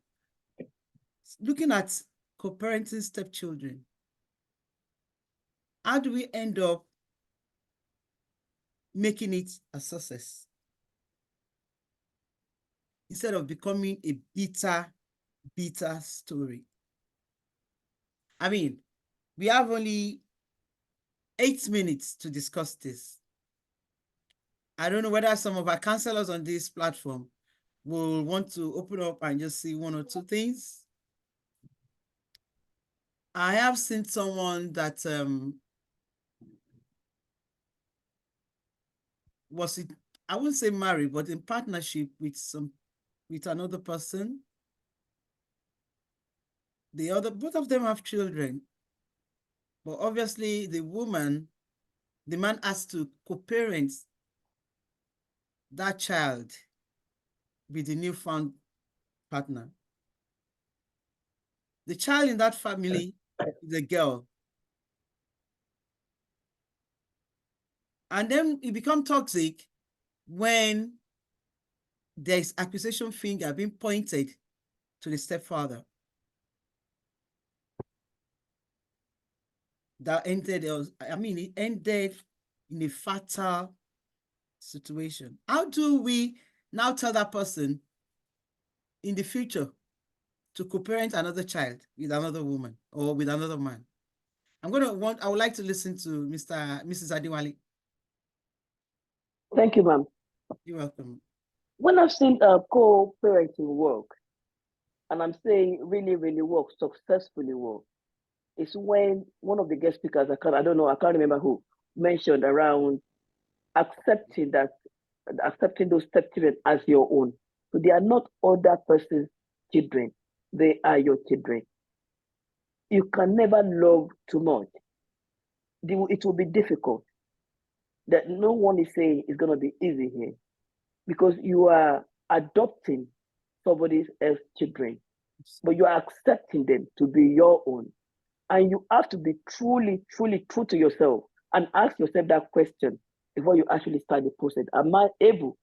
looking at co-parenting stepchildren, how do we end up making it a success instead of becoming a bitter story? I mean, we have only 8 minutes to discuss this. I don't know whether some of our counselors on this platform will want to open up and just see one or two things. I have seen someone that I wouldn't say married, but in partnership with another person. Both of them have children, but obviously the man has to co-parent that child with the newfound partner. The child in that family is a girl. And then it becomes toxic when there's accusation finger being pointed to the stepfather. That ended, it ended in a fatal situation. How do we now tell that person in the future to co-parent another child with another woman or with another man? I would like to listen to Mrs. Adewale. Thank you, ma'am. You're welcome. When I've seen co-parenting work, and I'm saying really, really work, successfully work, is when one of the guest speakers, I can't remember who, mentioned around accepting those stepchildren as your own. So they are not other person's children, they are your children. You can never love too much. It will be difficult. That no one is saying it's going to be easy here, because you are adopting somebody else's children, but you are accepting them to be your own. And you have to be truly, truly true to yourself and ask yourself that question before you actually start the process. Am I able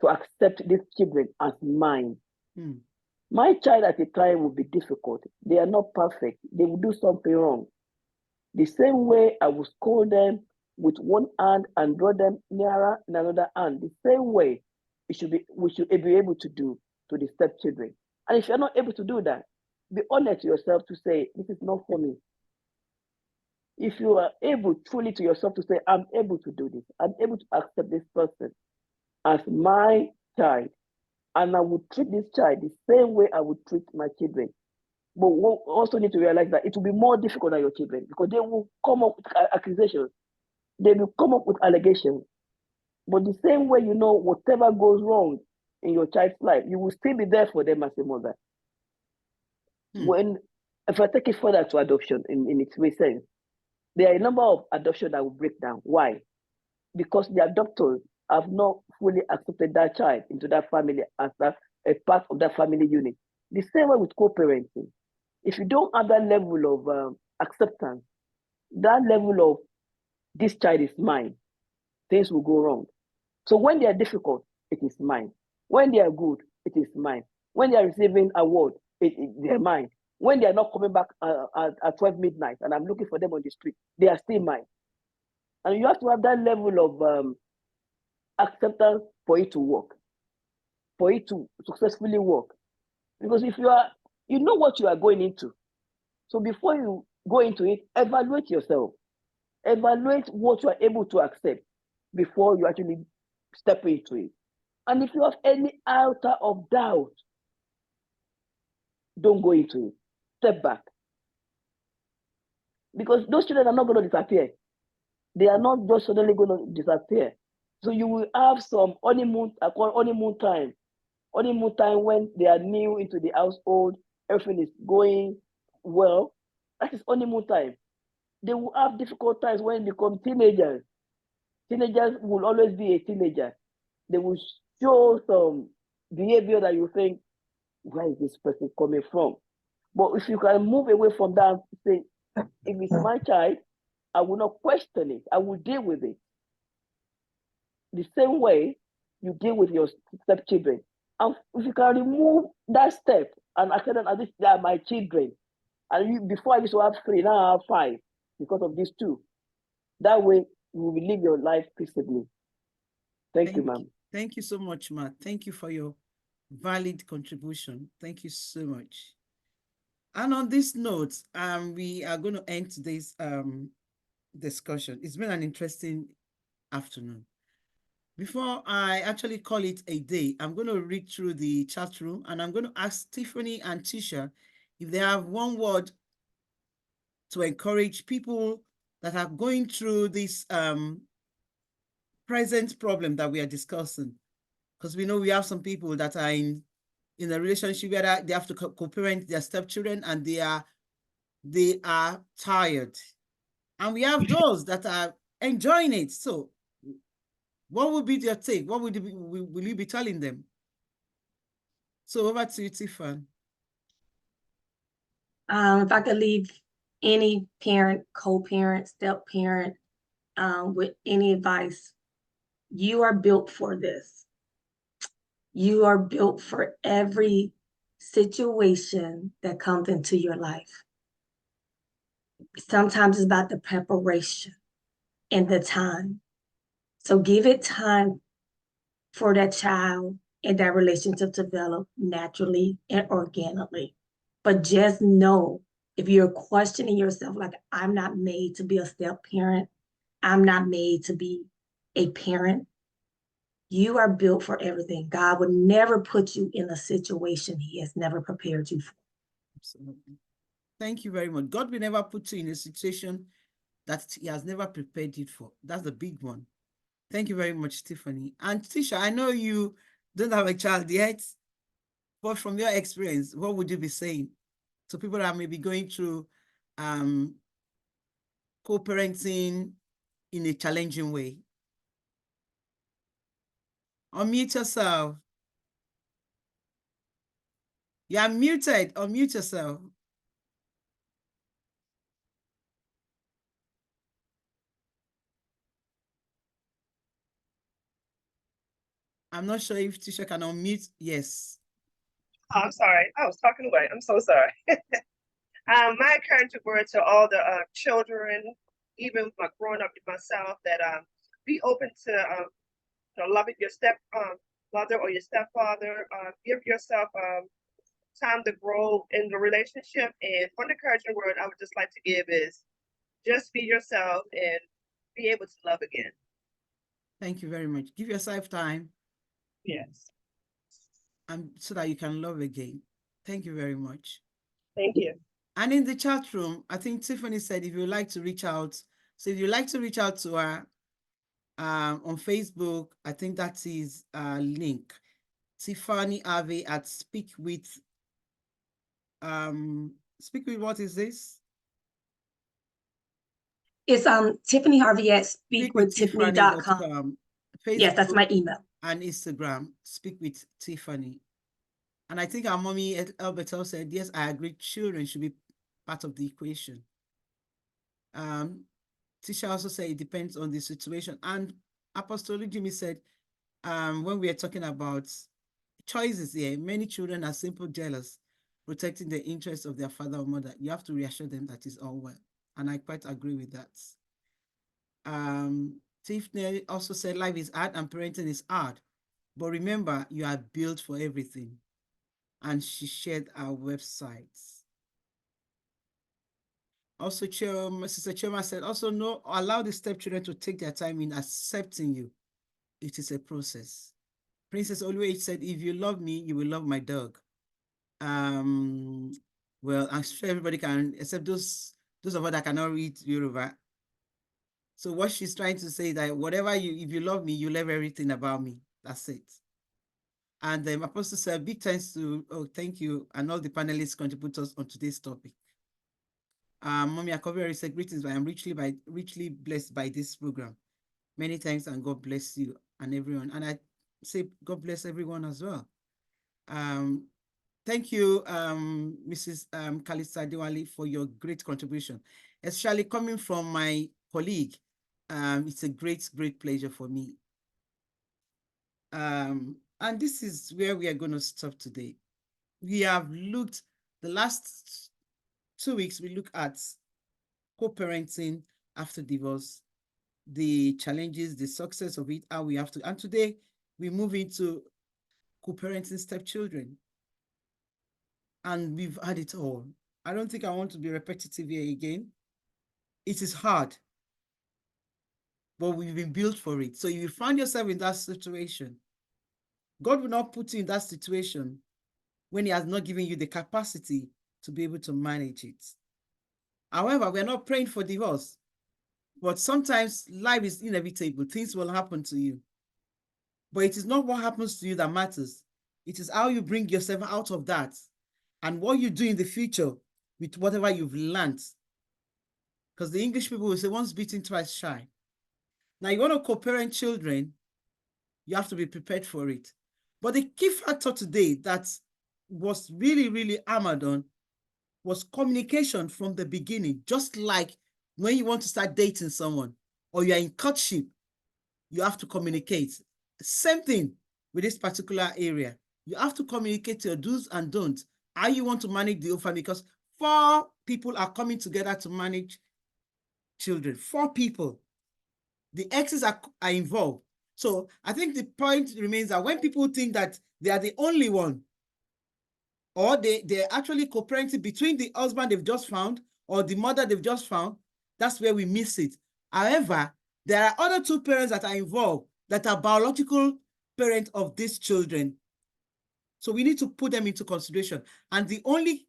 to accept these children as mine? My child at the time will be difficult. They are not perfect. They will do something wrong. The same way I will scold them with one hand and draw them nearer in another hand, the same way we should be able to do to the stepchildren. And if you're not able to do that, be honest to yourself to say, this is not for me. If you are able truly to yourself to say, I'm able to do this, I'm able to accept this person as my child, and I would treat this child the same way I would treat my children. But we also need to realize that it will be more difficult than your children, because they will come up with accusations. they will come up with allegations. But the same way, you know, whatever goes wrong in your child's life, you will still be there for them as a mother. If I take it further to adoption in its way sense, there are a number of adoption that will break down. Why? Because the adopters have not fully accepted that child into that family as a part of that family unit. The same way with co-parenting. If you don't have that level of acceptance, that level of this child is mine, things will go wrong. So when they are difficult, it is mine. When they are good, it is mine. When they are receiving award, they're mine. When they are not coming back at 12 midnight and I'm looking for them on the street, they are still mine. And you have to have that level of acceptance for it to work, for it to successfully work. Because if you know what you are going into. So before you go into it, evaluate yourself. Evaluate what you are able to accept before you actually step into it. And if you have any iota of doubt, don't go into it. Step back. Because those children are not going to disappear. They are not just suddenly going to disappear. So you will have some honeymoon time when they are new into the household, everything is going well. That is honeymoon time. They will have difficult times when they become teenagers. Teenagers will always be a teenager. They will show some behavior that you think, where is this person coming from? But if you can move away from that, say, if it's my child, I will not question it. I will deal with it. The same way you deal with your stepchildren. And if you can remove that step and accept that they are my children, and before I used to have 3, now I have 5 because of these 2. That way you will live your life peaceably. Thank you, ma'am. Thank you so much, Matt. Thank you for your valid contribution. Thank you so much. And on this note, we are going to end today's discussion. It's been an interesting afternoon. Before I actually call it a day, I'm going to read through the chat room and I'm going to ask Tiffany and Tisha if they have one word to encourage people that are going through this present problem that we are discussing. Because we know we have some people that are in a relationship where they have to co-parent their stepchildren and they are tired. And we have those that are enjoying it. So what would be your take? What will you be telling them? So over to you, Tiffany. If I could leave any parent, co-parent, step-parent with any advice, you are built for this. You are built for every situation that comes into your life. Sometimes it's about the preparation and the time. So give it time for that child and that relationship to develop naturally and organically. But just know, if you're questioning yourself, like, I'm not made to be a step parent, I'm not made to be a parent, you are built for everything. God would never put you in a situation He has never prepared you for. Absolutely. Thank you very much. God will never put you in a situation that He has never prepared you for. That's the big one. Thank you very much, Tiffany. And Tisha, I know you don't have a child yet, but from your experience, what would you be saying to people that may be going through co-parenting in a challenging way? Unmute yourself. You are muted. Unmute yourself. I'm not sure if Tisha can unmute. Yes. Oh, I'm sorry. I was talking away. I'm so sorry. My encouraging word to all the children, even my growing up myself, that be open to loving your step mother or your stepfather. Give yourself time to grow in the relationship. And one encouraging word I would just like to give is just be yourself and be able to love again. Thank you very much. Give yourself time. Yes. And so that you can love again. Thank you very much. Thank you. And in the chat room, I think Tiffany said if you would like to reach out So if you'd like to reach out to her on Facebook, I think that is a link. Tiffany Harvey at Speak With what is this? It's Tiffany Harvey at speakwithtiffany.com. Yes, that's my email. And Instagram, Speak With Tiffany. And I think our mommy Alberto said, yes, I agree, children should be part of the equation. Tisha also said it depends on the situation. And Apostle Jimmy said, when we are talking about choices here, many children are simple jealous, protecting the interests of their father or mother. You have to reassure them that it's all well. And I quite agree with that. Tiffany also said life is hard and parenting is hard. But remember, you are built for everything. And she shared our websites. Also, Sister Choma said, also allow the stepchildren to take their time in accepting you. It is a process. Princess Oluwage said, if you love me, you will love my dog. Well, I'm sure everybody can, except those of us that cannot read Yoruba. So what she's trying to say is that if you love me, you love everything about me. That's it. And Apostle said, big thanks to, thank you, and all the panelists contributors on today's topic. Mommy Akobere said, greetings, I am richly blessed by this program. Many thanks and God bless you and everyone. And I say, God bless everyone as well. Thank you, Mrs. Kalisa Diwali, for your great contribution, especially coming from my colleague. It's a great pleasure for me. And this is where we are going to stop today. We have looked, the last 2 weeks, we look at co-parenting after divorce, the challenges, the success of it, how we have to, and today we move into co-parenting stepchildren. And we've had it all. I don't think I want to be repetitive here again. It is hard, but we've been built for it. So if you find yourself in that situation, God will not put you in that situation when he has not given you the capacity to be able to manage it. However, we're not praying for divorce, but sometimes life is inevitable. Things will happen to you. But it is not what happens to you that matters. It is how you bring yourself out of that and what you do in the future with whatever you've learned. Because the English people will say, once bitten, twice shy. Now, you want to co-parent children, you have to be prepared for it. But the key factor today that was really hammered on was communication from the beginning. Just like when you want to start dating someone or you're in courtship, you have to communicate. Same thing with this particular area. You have to communicate your do's and don'ts, how you want to manage the whole family, because 4 people are coming together to manage children. 4 people. The exes are involved. So I think the point remains that when people think that they are the only one, or they're actually co-parenting between the husband they've just found or the mother they've just found, that's where we miss it. However, there are other 2 parents that are involved that are biological parents of these children. So we need to put them into consideration. And the only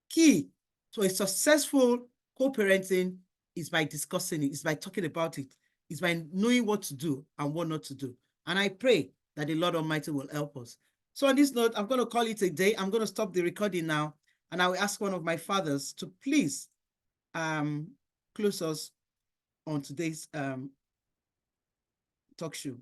key to a successful co-parenting is by discussing it, is by talking about it, is by knowing what to do and what not to do. And I pray that the Lord Almighty will help us. So on this note, I'm going to call it a day. I'm going to stop the recording now, and I will ask one of my fathers to please close us on today's talk show.